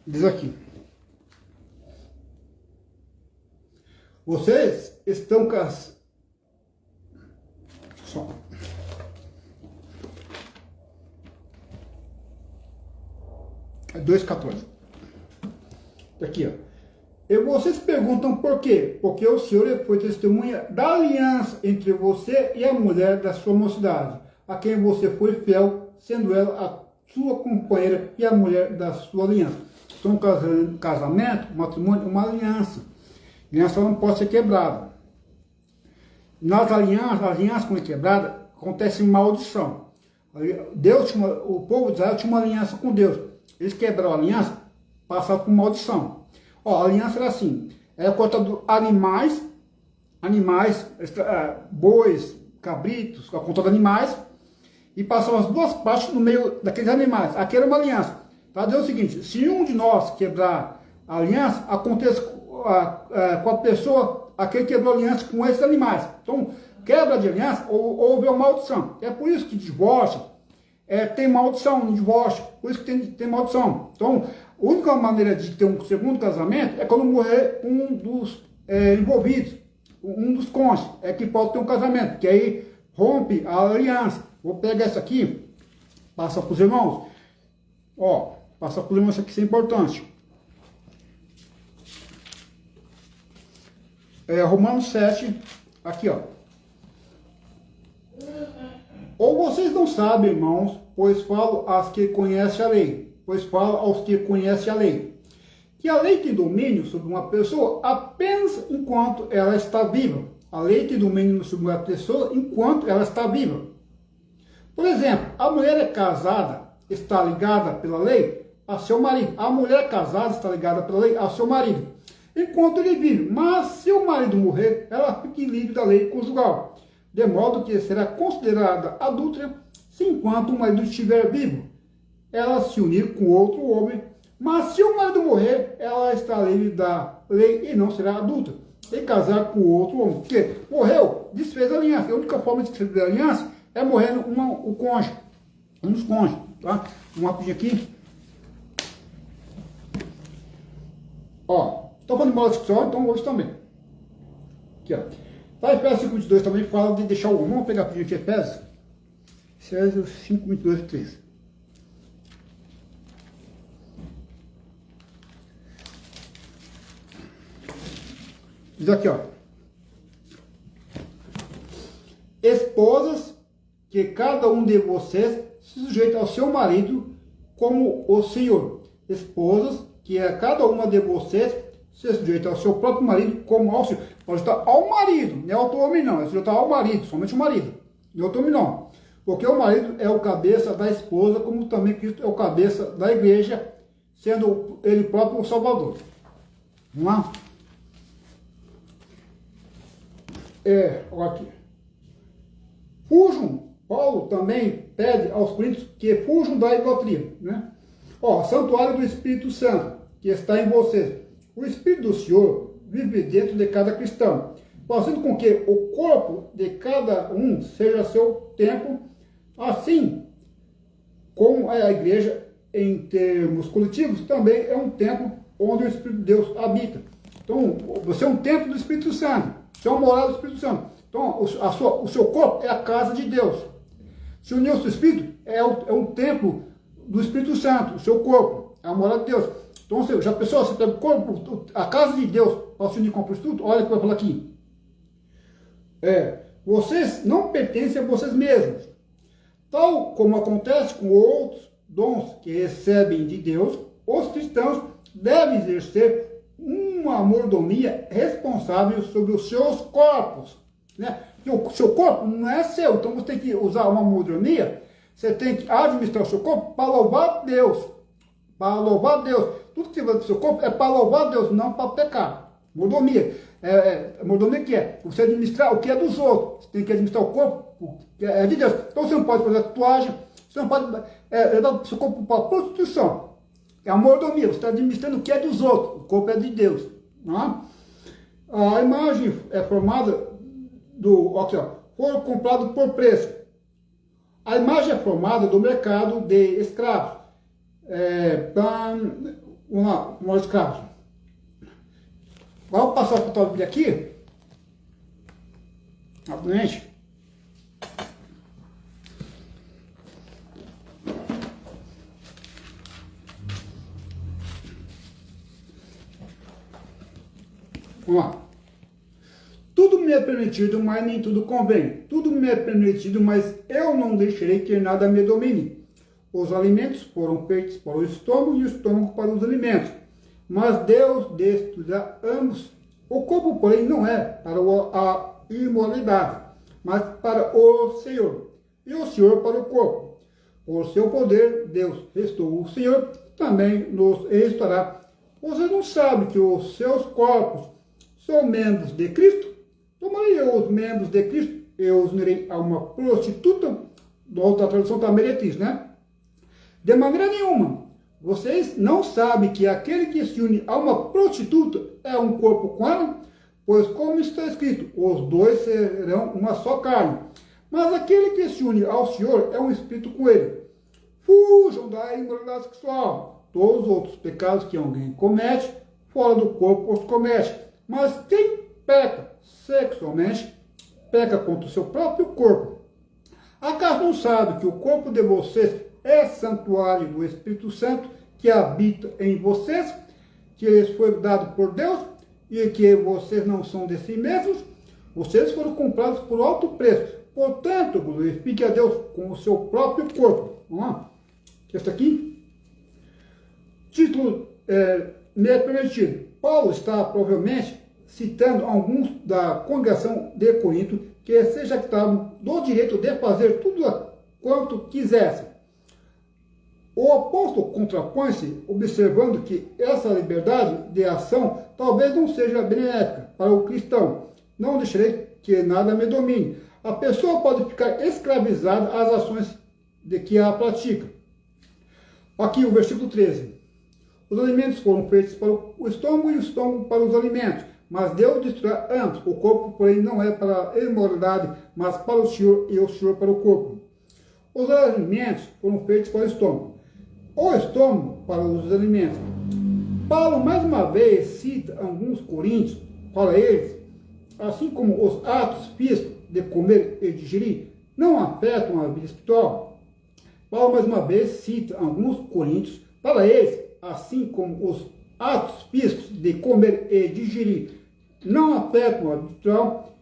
Diz aqui: vocês estão casados. É 2:14. Aqui, ó. E vocês perguntam por quê? Porque o Senhor foi testemunha da aliança entre você e a mulher da sua mocidade, a quem você foi fiel, sendo ela a sua companheira e a mulher da sua aliança. são casamento, matrimônio, uma aliança. A aliança não pode ser quebrada. Nas alianças quando é quebrada, acontece maldição. O povo de Israel tinha uma aliança com Deus. Eles quebraram a aliança, passaram por maldição. Ó, a aliança era assim, era cortado animais, bois, cabritos, a conta de animais, e passavam as duas partes no meio daqueles animais. Aqui era uma aliança. Para dizer o seguinte, se um de nós quebrar a aliança, acontece com a pessoa, aquele que quebrou a aliança com esses animais. Então, quebra de aliança, houve uma maldição. É por isso que divórcio, tem maldição no divórcio, por isso que tem maldição. Então, a única maneira de ter um segundo casamento é quando morrer um dos envolvidos, um dos cônjuges, é que pode ter um casamento, que aí rompe a aliança. Vou pegar essa aqui, passa para os irmãos. Ó, passa para os irmãos, isso aqui é importante. Romanos 7, aqui ó. Ou vocês não sabem, irmãos, pois falo aos que conhecem a lei, que a lei tem domínio sobre uma pessoa apenas enquanto ela está viva. A lei tem domínio sobre uma pessoa enquanto ela está viva. Por exemplo, a mulher casada está ligada pela lei a seu marido. A mulher casada está ligada pela lei a seu marido, enquanto ele vive. Mas se o marido morrer, ela fica livre da lei conjugal, de modo que será considerada adúltera se enquanto o marido estiver vivo, ela se unir com outro homem. Mas se o marido morrer, ela está livre da lei e não será adúltera e casar com outro homem. Porque morreu, desfez a aliança. A única forma de desfazer a aliança é morrendo o cônjuge, um dos cônjuges, tá? Vamos rapidinho aqui. Ó, estou falando de maldição, então hoje também. Aqui, ó. Tá, Efésios 5:22 também fala de deixar o homem. Vamos pegar rapidinho aqui Efésios 5:22 e 3. Diz aqui, ó. Esposas, que cada um de vocês se sujeite ao seu marido como o Senhor. Esposas, que cada uma de vocês se sujeita ao seu próprio marido como ao Senhor. Pode estar ao marido, não é ao outro homem não, é sujeitar ao marido, somente o marido, não é outro homem não. Porque o marido é o cabeça da esposa, como também Cristo é o cabeça da igreja, sendo ele próprio o Salvador. Vamos lá? Olha aqui. Fujam, Paulo também pede aos coríntios que fujam da idolatria, né? Ó, santuário do Espírito Santo, que está em vocês. O Espírito do Senhor vive dentro de cada cristão, fazendo com que o corpo de cada um seja seu templo, assim como a igreja, em termos coletivos, também é um templo onde o Espírito de Deus habita. Então, você é um templo do Espírito Santo, você é uma morada do Espírito Santo. Então, o seu corpo é a casa de Deus. Se unir ao seu Espírito, é um templo do Espírito Santo, o seu corpo, é a morada de Deus. Então, já pensou, você pega o corpo, a casa de Deus, para se unir com o prostituto? Olha o que vai falar aqui. Vocês não pertencem a vocês mesmos. Tal como acontece com outros dons que recebem de Deus, os cristãos devem exercer uma mordomia responsável sobre os seus corpos. Né? O seu corpo não é seu, então você tem que usar uma mordomia, você tem que administrar o seu corpo para louvar Deus. Para louvar Deus. Tudo que você faz do seu corpo é para louvar Deus, não para pecar. Mordomia. Mordomia que é? Você administrar o que é dos outros. Você tem que administrar o corpo que é de Deus. Então você não pode fazer tatuagem, você não pode dar o seu corpo para a prostituição. É a mordomia, você está administrando o que é dos outros. O corpo é de Deus. Não? A imagem é formada foi comprado por preço. A imagem é formada do mercado de escravos. Um escravo. Vamos passar para o tópico aqui. Rapidamente. Vamos lá. Tudo me é permitido, mas nem tudo convém. Tudo me é permitido, mas eu não deixarei que nada me domine. Os alimentos foram feitos para o estômago e o estômago para os alimentos. Mas Deus destruirá ambos. O corpo, porém, não é para a imoralidade, mas para o Senhor. E o Senhor para o corpo. Por seu poder, Deus restaurou o Senhor, também nos restaurará. Você não sabe que os seus corpos são membros de Cristo? Tomarei eu os membros de Cristo, eu os unirei a uma prostituta, da outra tradução está meretriz, né? De maneira nenhuma. Vocês não sabem que aquele que se une a uma prostituta é um corpo com ela? Pois como está escrito, os dois serão uma só carne. Mas aquele que se une ao Senhor é um espírito com ele. Fujam da imoralidade sexual. Todos os outros pecados que alguém comete, fora do corpo os comete. Mas quem peca sexualmente, peca contra o seu próprio corpo. Acaso não sabe que o corpo de vocês é santuário do Espírito Santo que habita em vocês, que lhes foi dado por Deus e que vocês não são de si mesmos? Vocês foram comprados por alto preço. Portanto, glorifique a Deus com o seu próprio corpo. Vamos lá? Este aqui. Título me é permitido. Paulo está provavelmente citando alguns da congregação de Corinto que se jactavam do direito de fazer tudo quanto quisessem. O apóstolo contrapõe-se observando que essa liberdade de ação talvez não seja benéfica para o cristão. Não deixarei que nada me domine. A pessoa pode ficar escravizada às ações de que a pratica. Aqui o versículo 13. Os alimentos foram feitos para o estômago e o estômago para os alimentos. Mas Deus destruirá ambos. O corpo, porém, não é para a imoralidade, mas para o Senhor e o Senhor para o corpo. Os alimentos foram feitos para o estômago. O estômago para os alimentos. Paulo, mais uma vez, cita alguns coríntios para eles, assim como os atos físicos de comer e digerir não afetam a vida espiritual. Paulo, mais uma vez, cita alguns coríntios para eles, assim como os atos físicos de comer e digerir não afetam a vida espiritual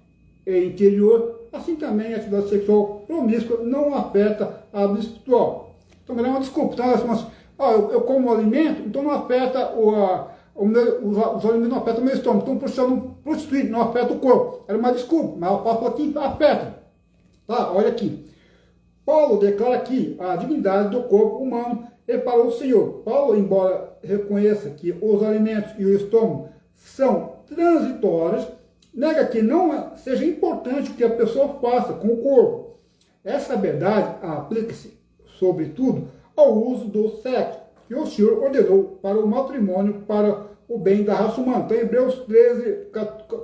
e interior, assim também a atividade sexual promíscua não afeta a vida espiritual. Então, me dá uma desculpa. Então, eu como alimento, então não afeta os alimentos não afetam o meu estômago. Então, por isso eu não prostituir, não afeta o corpo. Era uma desculpa, mas eu passo aqui, afeta. Tá? Olha aqui. Paulo declara aqui a dignidade do corpo humano e para o Senhor. Paulo, embora reconheça que os alimentos e o estômago são transitórios, nega que não seja importante o que a pessoa faça com o corpo. Essa verdade aplica-se sobretudo ao uso do sexo, que o Senhor ordenou para o matrimônio, para o bem da raça humana. Então, Hebreus 13,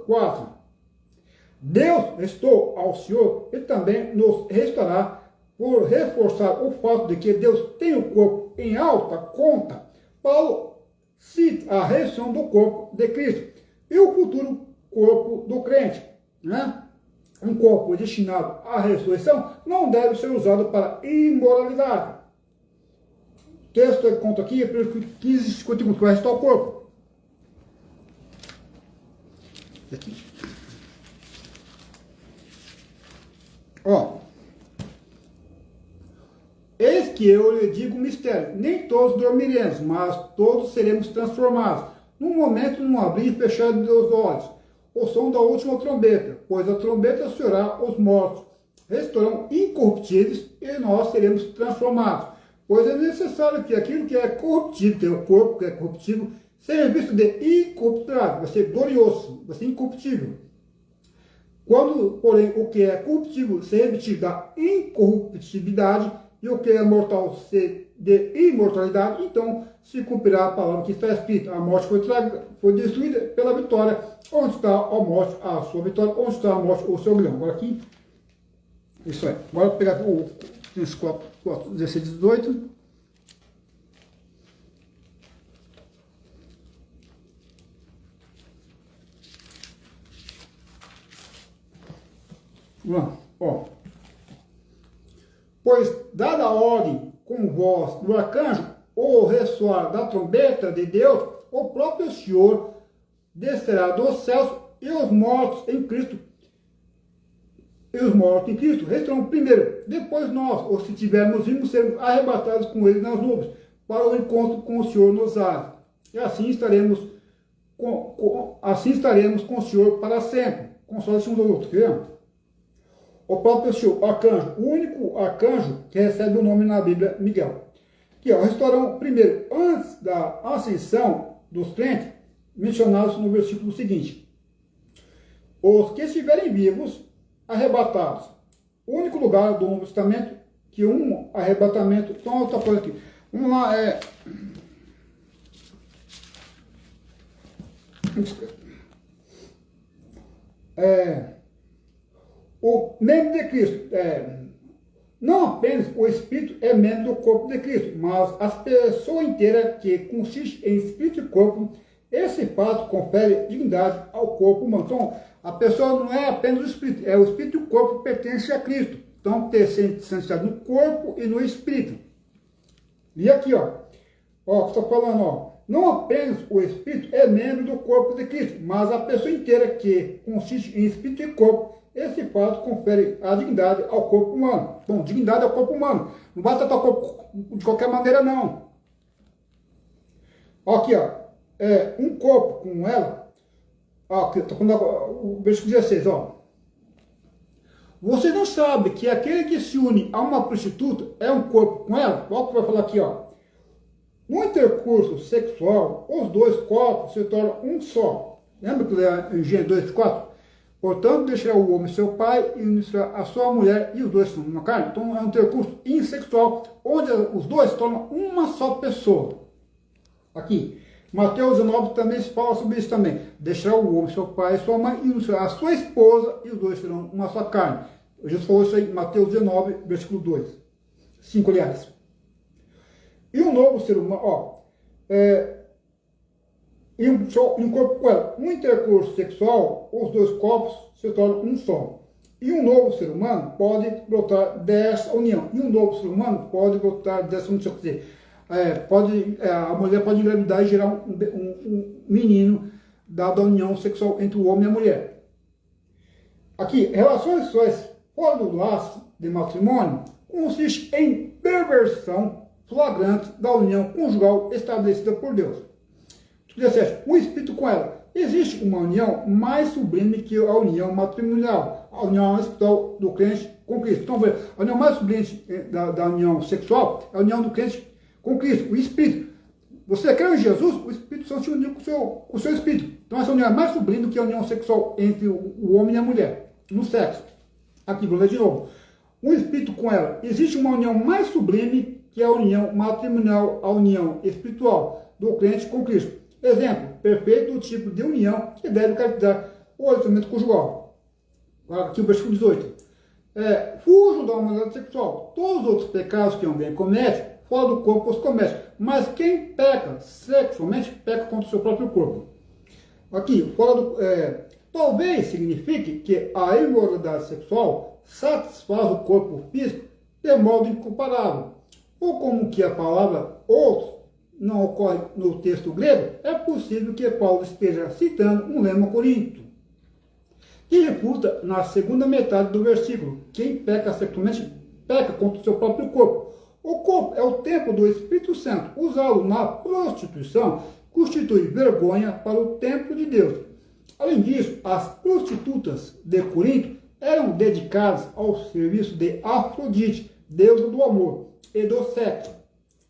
4. Deus restou ao Senhor e também nos restaurará por reforçar o fato de que Deus tem o corpo em alta conta. Paulo cita a ressurreição do corpo de Cristo e o futuro corpo do crente, né? Um corpo destinado à ressurreição não deve ser usado para imoralidade. O texto que conta aqui é 15:51, que vai restar o corpo. Aqui. Ó. Eis que eu lhe digo um mistério. Nem todos dormiremos, mas todos seremos transformados. Num momento, num abrir e fechar dos olhos. O som da última trombeta, pois a trombeta soará, os mortos restarão incorruptíveis e nós seremos transformados. Pois é necessário que aquilo que é corruptível, que é o corpo que é corruptível, seja visto de incorruptibilidade, vai ser glorioso, vai ser incorruptível. Quando, porém, o que é corruptível se revestir da incorruptibilidade e o que é mortal se de imortalidade, então se cumprirá a palavra que está escrita. A morte foi destruída pela vitória. Onde está a morte, a sua vitória? Onde está a morte, o seu grilhão? Agora aqui, isso aí. Agora vou pegar o 16, 18. Vamos lá, ó. Pois, dada a ordem com voz do arcanjo, o ressoar da trombeta de Deus, o próprio Senhor descerá dos céus e os mortos em Cristo e os mortos em Cristo restarão primeiro. Depois nós, ou se tivermos vivos, seremos arrebatados com ele nas nuvens, para o encontro com o Senhor nos ares. E assim estaremos com o Senhor para sempre. Console-se uns aos outros. Queremos? O próprio Senhor, arcanjo, o único arcanjo que recebe o nome na Bíblia, Miguel. Que restaurarão primeiro, antes da ascensão dos crentes, mencionados no versículo seguinte. Os que estiverem vivos, arrebatados. O único lugar do Novo Testamento que um arrebatamento... Então, outra coisa aqui. Vamos lá, o membro de Cristo, não apenas o Espírito é membro do corpo de Cristo, mas a pessoa inteira que consiste em Espírito e corpo, esse fato confere dignidade ao corpo humano. Então, a pessoa não é apenas o Espírito, é o Espírito e o corpo que pertencem a Cristo. Então, ter santidade no corpo e no Espírito. E aqui, ó, que está falando, ó, não apenas o Espírito é membro do corpo de Cristo, mas a pessoa inteira que consiste em Espírito e corpo, esse fato confere a dignidade ao corpo humano. Bom, dignidade ao corpo humano. Não vai tratar o corpo de qualquer maneira, não. Aqui, ó, um corpo com ela, aqui, estou falando o versículo 16, ó. Você não sabe que aquele que se une a uma prostituta é um corpo com ela? Olha o que vai falar aqui, ó. No intercurso sexual, os dois corpos se tornam um só. Lembra que é em Gênesis 2:4? Portanto, deixará o homem seu pai e unirá a sua mulher, e os dois são uma carne. Então, é um intercurso insexual, onde os dois se tornam uma só pessoa. Aqui, Mateus 19 também se fala sobre isso também. Deixará o homem seu pai e sua mãe, e unirá a sua esposa, e os dois serão uma só carne. Jesus falou isso aí em Mateus 19, versículo 2. 5, aliás. E um novo ser humano, e um corpo com ela. No intercurso sexual, os dois corpos se tornam um só. E um novo ser humano pode brotar dessa união. E um novo ser humano pode brotar dessa união. Quer dizer, a mulher pode engravidar e gerar um menino da união sexual entre o homem e a mulher. Aqui, relações sexuais fora do laço de matrimônio consiste em perversão flagrante da união conjugal estabelecida por Deus. 17. O Espírito com ela. Existe uma união mais sublime que a união matrimonial, a união espiritual do crente com Cristo. Então, a união mais sublime da união sexual é a união do crente com Cristo, o Espírito. Você crê em Jesus, o Espírito Santo se uniu com o seu Espírito. Então, essa união é mais sublime do que a união sexual entre o homem e a mulher, no sexo. Aqui, vou ler de novo. O Espírito com ela. Existe uma união mais sublime que a união matrimonial, a união espiritual do crente com Cristo. Exemplo perfeito do tipo de união que deve caracterizar o relacionamento conjugal. Aqui o versículo 18. Fujam da moralidade sexual. Todos os outros pecados que alguém comete, fora do corpo os comete. Mas quem peca sexualmente, peca contra o seu próprio corpo. Aqui, talvez signifique que a imoralidade sexual satisfaz o corpo físico de modo incomparável. Ou como que a palavra outros não ocorre no texto grego, é possível que Paulo esteja citando um lema coríntio, que refuta na segunda metade do versículo: quem peca sexualmente, peca contra o seu próprio corpo. O corpo é o templo do Espírito Santo. Usá-lo na prostituição constitui vergonha para o templo de Deus. Além disso, as prostitutas de Corinto eram dedicadas ao serviço de Afrodite, deusa do amor e do sexo.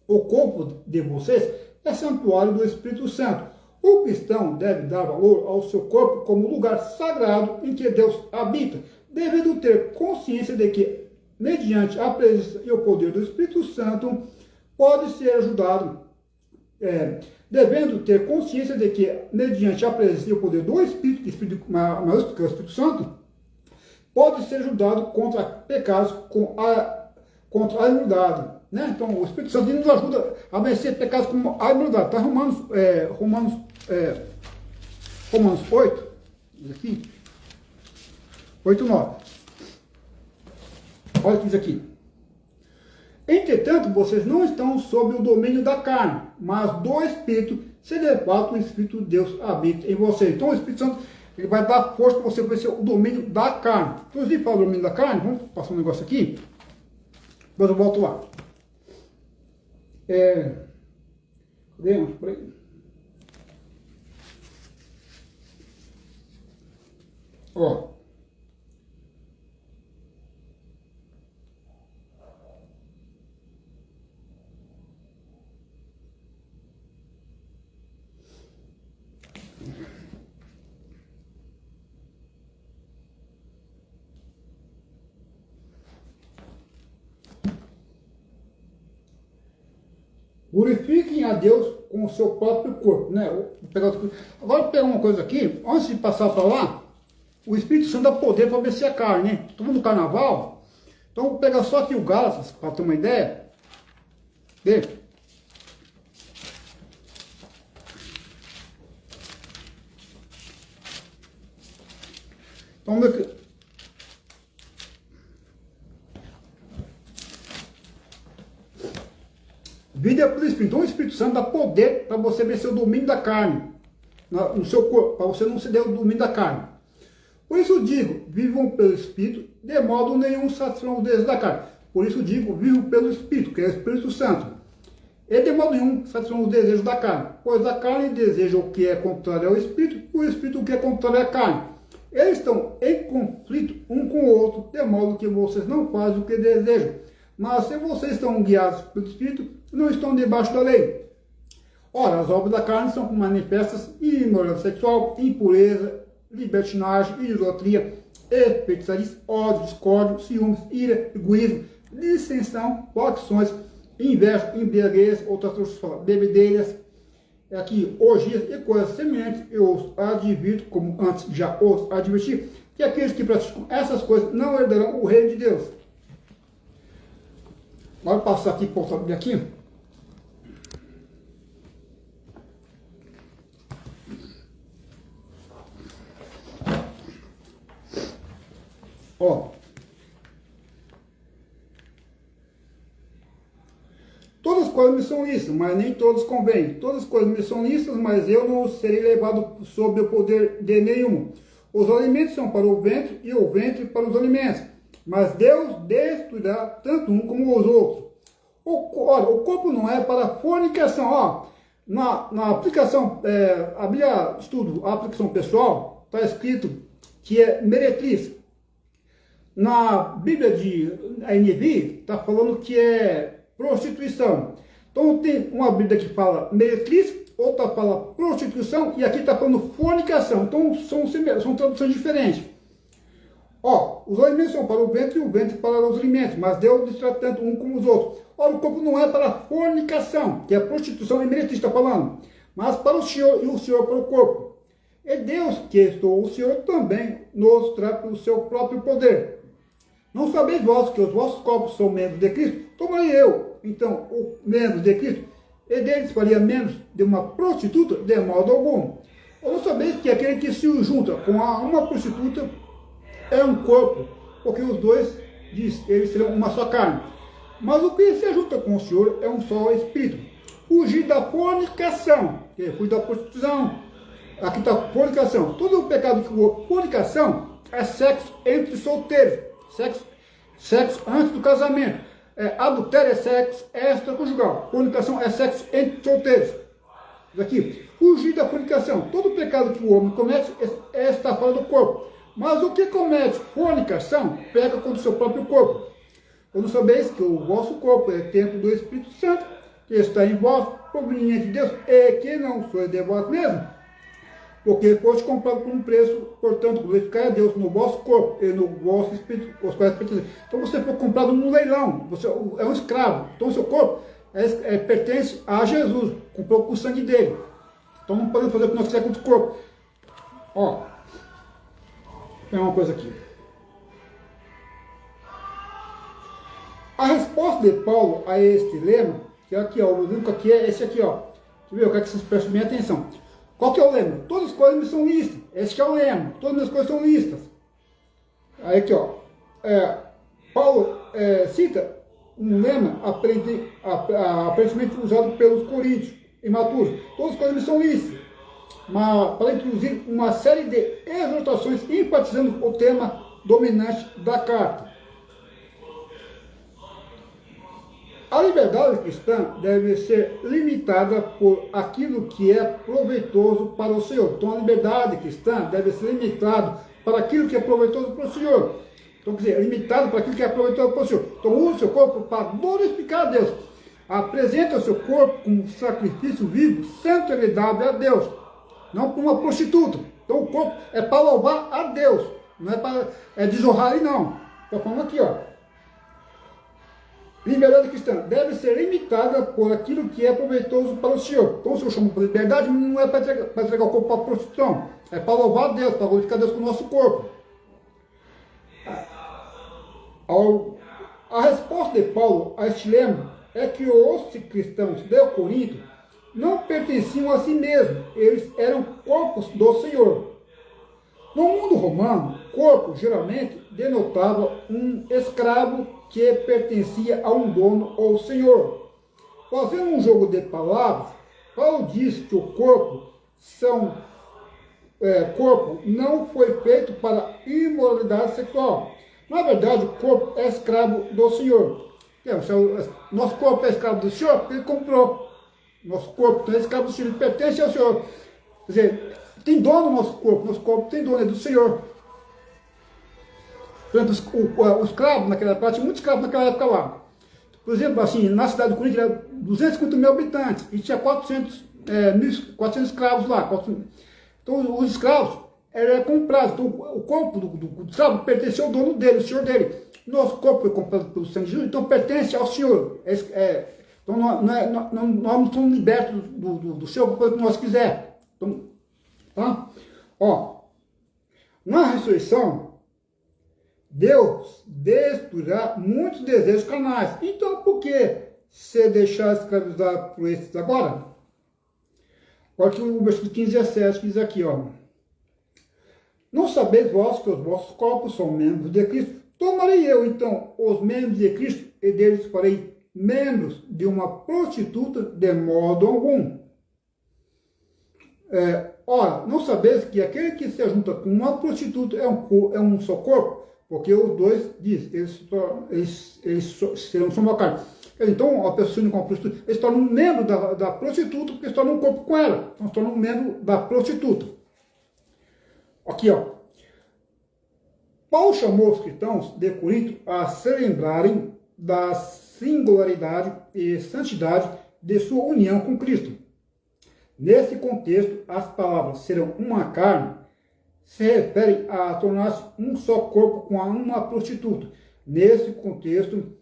O corpo de vocês é santuário do Espírito Santo. O cristão deve dar valor ao seu corpo como lugar sagrado em que Deus habita, devendo ter consciência de que, mediante a presença e o poder do Espírito Santo, pode ser ajudado, devendo ter consciência de que, mediante a presença e o poder do Espírito Santo, pode ser ajudado contra pecados contra a imundade. Né? Então, o Espírito Santo nos ajuda a vencer pecados como a imundade. Está Romanos 8, aqui, 8, 9. Olha o que diz aqui. Entretanto, vocês não estão sob o domínio da carne, mas do Espírito, se de fato o Espírito de Deus habita em vocês. Então, o Espírito Santo Ele vai dar força para você vencer o domínio da carne. Inclusive, para o domínio da carne, vamos passar um negócio aqui. Depois eu volto lá. Cadê? Por aí. Ó. Glorifiquem a Deus com o seu próprio corpo, né? Agora vou pegar uma coisa aqui, antes de passar para lá, o Espírito Santo dá poder para vencer a carne, né? Estamos no carnaval, então vou pegar só aqui o Gálatas, para ter uma ideia. Vê? Então, vida é pelo Espírito. Então o Espírito Santo dá poder para você vencer o domínio da carne no seu corpo, para você não ceder o domínio da carne. Por isso eu digo, vivam pelo Espírito, de modo nenhum satisfazerão os desejos da carne. Por isso eu digo, vivam pelo Espírito, que é o Espírito Santo. E de modo nenhum satisfazerão os desejos da carne, pois a carne deseja o que é contrário ao Espírito, e o Espírito o que é contrário à carne. Eles estão em conflito um com o outro, de modo que vocês não fazem o que desejam. Mas se vocês estão guiados pelo Espírito, não estão debaixo da lei. Ora, as obras da carne são manifestas: imoralidade sexual, impureza, libertinagem, idolatria, feitiçaria, ódio, discórdia, ciúmes, ira, egoísmo, dissensão, facções, inveja, embriaguez, outras coisas falam, bebedeiras, aqui, orgias e coisas semelhantes. Eu os advirto, como antes já os adverti, que aqueles que praticam essas coisas não herdarão o reino de Deus. Agora passar aqui, voltar aqui. Ó. Todas as coisas me são lícitas, mas nem todas convêm. Todas as coisas me são lícitas, mas eu não serei levado sob o poder de nenhum. Os alimentos são para o ventre e o ventre para os alimentos. Mas Deus destruirá tanto um como os outros. Olha, o corpo não é para fornicação. Ó, na aplicação, a Bíblia estudo, a aplicação pessoal, está escrito que é meretriz. Na Bíblia de NVI, está falando que é prostituição. Então tem uma Bíblia que fala meretriz, outra fala prostituição, e aqui está falando fornicação. Então são traduções diferentes. Ó, os alimentos são para o ventre e o ventre para os alimentos, mas Deus destruirá tanto um como os outros. Ora, o corpo não é para a fornicação, que é a prostituição e meretriz está falando, mas para o Senhor e o Senhor para o corpo. E Deus, que estou o Senhor, também nos traz pelo seu próprio poder. Não sabeis vós que os vossos corpos são membros de Cristo? Tomei eu, então, o membro de Cristo, e deles faria menos de uma prostituta? De modo algum. Ou não sabeis que aquele que se junta com uma prostituta é um corpo, porque os dois, diz, eles serão uma só carne. Mas o que se junta com o Senhor é um só espírito. Fugir da fornicação, que é fugir da prostituição. Aqui está fornicação. Todo o pecado que fornicação é sexo entre solteiros. Sexo antes do casamento. Adultério é sexo extraconjugal. Fornicação é sexo entre solteiros. Aqui, fugir da fornicação. Todo pecado que o homem comete está fora do corpo. Mas o que comete fornicação peca contra o seu próprio corpo. Ou não sabeis que o vosso corpo é templo do Espírito Santo, que está em vós, proveniente de Deus, e que não sois de vós mesmos, porque foste comprado por um preço. Portanto, glorificai a Deus no vosso corpo e no vosso espírito, os quais pertencem. Então você foi comprado num leilão, você é um escravo. Então o seu corpo pertence a Jesus, comprou com o sangue dele. Então não podemos fazer o que nós quisermos com o corpo. Ó, tem uma coisa aqui. A resposta de Paulo a este lema, que é aqui, ó, o livro aqui é esse aqui, ó. Deixa eu ver, eu quero que vocês prestem bem atenção. Qual que é o lema? Todas as coisas me são lícitas. Esse que é o lema. Todas as coisas são lícitas. Aí aqui, ó. Paulo cita um lema aparentemente usado pelos coríntios imaturos. Todas as coisas me são lícitas. para introduzir uma série de exortações enfatizando o tema dominante da carta. A liberdade cristã deve ser limitada por aquilo que é proveitoso para o Senhor. Então a liberdade cristã deve ser limitada para aquilo que é proveitoso para o Senhor. Então, quer dizer, limitado para aquilo que é proveitoso para o Senhor. Então use o seu corpo para glorificar a Deus. Apresenta o seu corpo como sacrifício vivo, santo e agradável a Deus. Não para uma prostituta. Então o corpo é para louvar a Deus. Não é para desonrar ele, não. Estou falando aqui, ó. Liberdade cristã deve ser limitada por aquilo que é proveitoso para o Senhor. Então, o Senhor chama de liberdade, não é para entregar o corpo para a prostituição. É para louvar a Deus, para glorificar Deus com o nosso corpo. A resposta de Paulo a este lema é que os cristãos de Corinto não pertenciam a si mesmos. Eles eram corpos do Senhor. No mundo romano, corpo geralmente denotava um escravo que pertencia a um dono ou senhor. Fazendo um jogo de palavras, Paulo diz que o corpo não foi feito para imoralidade sexual. Na verdade, o corpo é escravo do Senhor. Nosso corpo é escravo do Senhor porque ele comprou. Nosso corpo é escravo do Senhor, ele pertence ao Senhor. Quer dizer, tem dono no nosso corpo tem dono, é do Senhor. Por exemplo, o escravo naquela época, tinha muitos escravos naquela época lá. Por exemplo, assim, na cidade do Corinthians, era 250 mil habitantes, e tinha 400 escravos lá. Então, os escravos eram comprados. Então, o corpo do escravo pertencia ao dono dele, o senhor dele. Nosso corpo foi comprado pelo sangue de Jesus, então pertence ao Senhor. Então, nós não somos libertos do Senhor para fazer o que nós quisermos. Então, tá? Ó, na ressurreição, Deus destruirá muitos desejos carnais. Então, por que se deixar escravizar por esses agora? Olha aqui o versículo 15 e 17 que diz aqui, ó. Não sabeis vós que os vossos corpos são membros de Cristo? Tomarei eu, então, os membros de Cristo e deles farei membros de uma prostituta de modo algum. Ora, não sabeis que aquele que se junta com uma prostituta é um só corpo? Porque os dois, eles serão só uma carne. Então, a pessoa se une com a prostituta, eles se tornam um membro da prostituta, porque se tornam um corpo com ela. Então, se tornam um membro da prostituta. Aqui, ó. Paulo chamou os cristãos de Corinto a se lembrarem da singularidade e santidade de sua união com Cristo. Nesse contexto, as palavras serão uma carne se referem a tornar-se um só corpo com uma prostituta. Nesse contexto,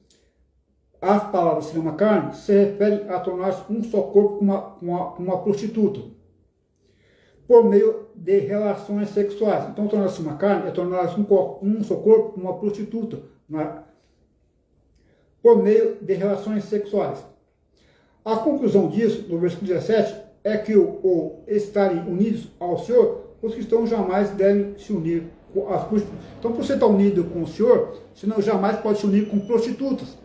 as palavras serão uma carne se referem a tornar-se um só corpo com uma prostituta, por meio de relações sexuais. Então, tornar-se uma carne é tornar-se um só corpo com uma prostituta, por meio de relações sexuais. A conclusão disso, no versículo 17, é que o estarem unidos ao Senhor, os cristãos jamais devem se unir com as prostitutas. Então, por você estar unido com o Senhor, você não jamais pode se unir com prostitutas,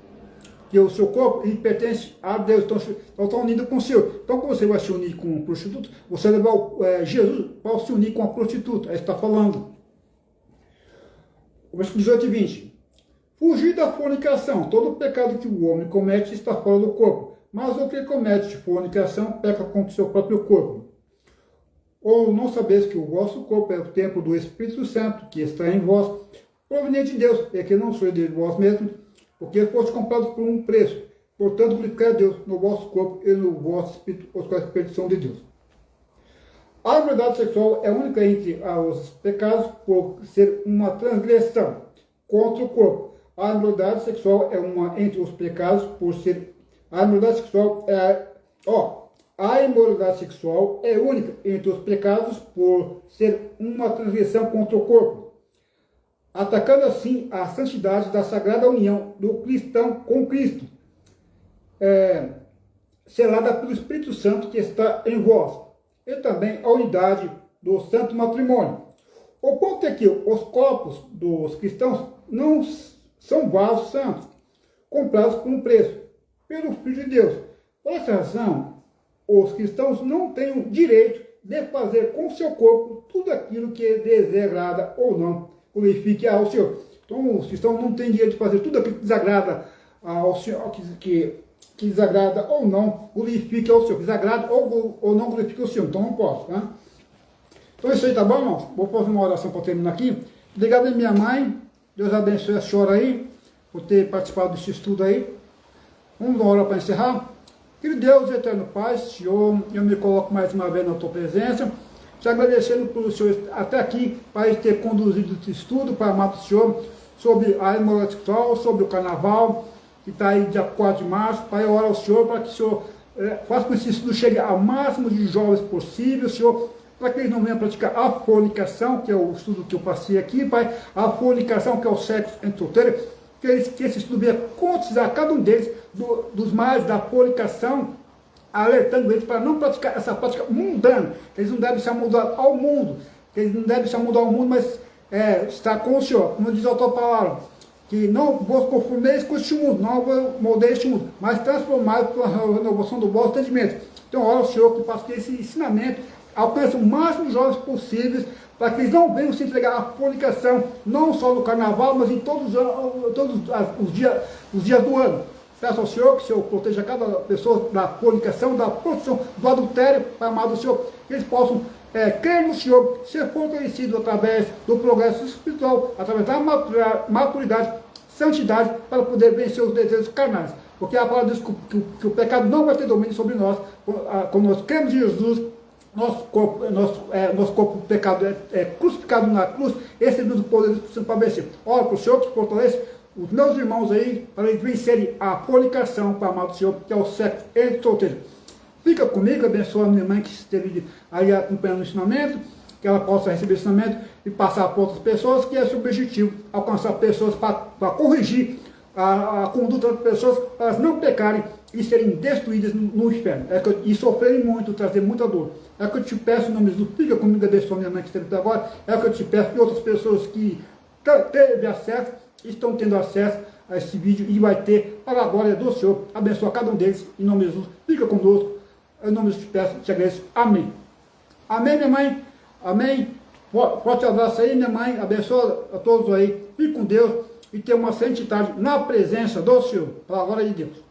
porque o seu corpo ele pertence a Deus, então está unido com o Senhor. Então, quando você vai se unir com um prostituto, você vai levar Jesus para se unir com a prostituta. Aí está falando. O versículo 18 e 20. Fugir da fornicação. Todo pecado que o homem comete está fora do corpo, mas o que comete fornicação peca contra o seu próprio corpo. Ou não sabeis que o vosso corpo é o templo do Espírito Santo, que está em vós, proveniente de Deus, e que não sois de vós mesmos, porque foste comprados por um preço. Portanto, glorificai a Deus no vosso corpo e no vosso espírito, os quais são de Deus. A imoralidade sexual é única entre os pecados por ser uma transgressão contra o corpo. A imoralidade sexual é uma entre os pecados por ser... A imoralidade sexual a imoralidade sexual é única entre os pecados por ser uma transgressão contra o corpo, atacando assim a santidade da sagrada união do cristão com Cristo, selada pelo Espírito Santo que está em vós, e também a unidade do santo matrimônio. O ponto é que os corpos dos cristãos não são vasos santos, comprados por um preço, pelo Filho de Deus. Por essa razão, os cristãos não têm o direito de fazer com o seu corpo tudo aquilo que desagrada ou não glorifique ao Senhor. Então, o cristão não tem direito de fazer tudo aquilo que desagrada ao Senhor, que desagrada ou não glorifique ao Senhor, que desagrada ou não glorifique ao Senhor. Então, não posso, tá? Então, isso aí, tá bom, irmãos? Vou fazer uma oração para terminar aqui. Obrigado a minha mãe. Deus abençoe a senhora aí, por ter participado desse estudo aí. Vamos uma hora para encerrar. Querido Deus, eterno Pai, Senhor, eu me coloco mais uma vez na tua presença, te agradecendo por o Senhor até aqui, para ter conduzido esse estudo, para amar o Senhor, sobre a imoralidade sexual, sobre o carnaval, que está aí dia 4 de março. Pai, eu oro ao Senhor para que o Senhor faça com que esse estudo chegue ao máximo de jovens possível, Senhor, para que eles não venham praticar a fornicação, que é o estudo que eu passei aqui, Pai, a fornicação, que é o sexo entre solteiros, que esse estudo venha conscientizar cada um deles dos males da fornicação, alertando eles para não praticar essa prática mundana, que eles não devem se mudar ao mundo, que eles não devem se mudar ao mundo, mas estar com o Senhor, como diz a tua palavra, que não vos conformeis com este mundo, não vos moldeis este mundo, mas transformados pela renovação do vosso entendimento. Então, ora ao Senhor que faça que esse ensinamento alcance o máximo de jovens possíveis, para que eles não venham se entregar à fornicação, não só no carnaval, mas em todos os dias do ano. Peço ao Senhor que o Senhor proteja cada pessoa da fornicação, da prostituição, do adultério, Pai amado do Senhor, que eles possam crer no Senhor, ser fortalecidos através do progresso espiritual, através da maturidade, santidade, para poder vencer os desejos carnais. Porque a palavra diz que o pecado não vai ter domínio sobre nós, quando nós cremos em Jesus. Nosso corpo pecado é crucificado na cruz, esse é o poder para vencer. Ora para o Senhor que fortalece os meus irmãos aí, para eles vencerem a fornicação, para amar o Senhor, que é o sexo entre solteiros. Fica comigo, abençoa a minha mãe que esteve aí acompanhando o ensinamento, que ela possa receber o ensinamento e passar para outras pessoas, que é esse o objetivo, alcançar pessoas para corrigir a conduta das pessoas, para elas não pecarem e serem destruídas no inferno, e sofrerem muito, trazer muita dor. É o que eu te peço em nome de Jesus, fica comigo, abençoa a minha mãe que esteve até agora, é o que eu te peço e outras pessoas que teve acesso, estão tendo acesso a esse vídeo e vai ter, para a glória do Senhor, abençoa cada um deles, em nome de Jesus, fica conosco, em nome de Jesus te peço, te agradeço, amém. Amém, minha mãe, amém, forte abraço aí, minha mãe, abençoa a todos aí, fique com Deus, e ter uma santidade na presença do Senhor, para a glória de Deus.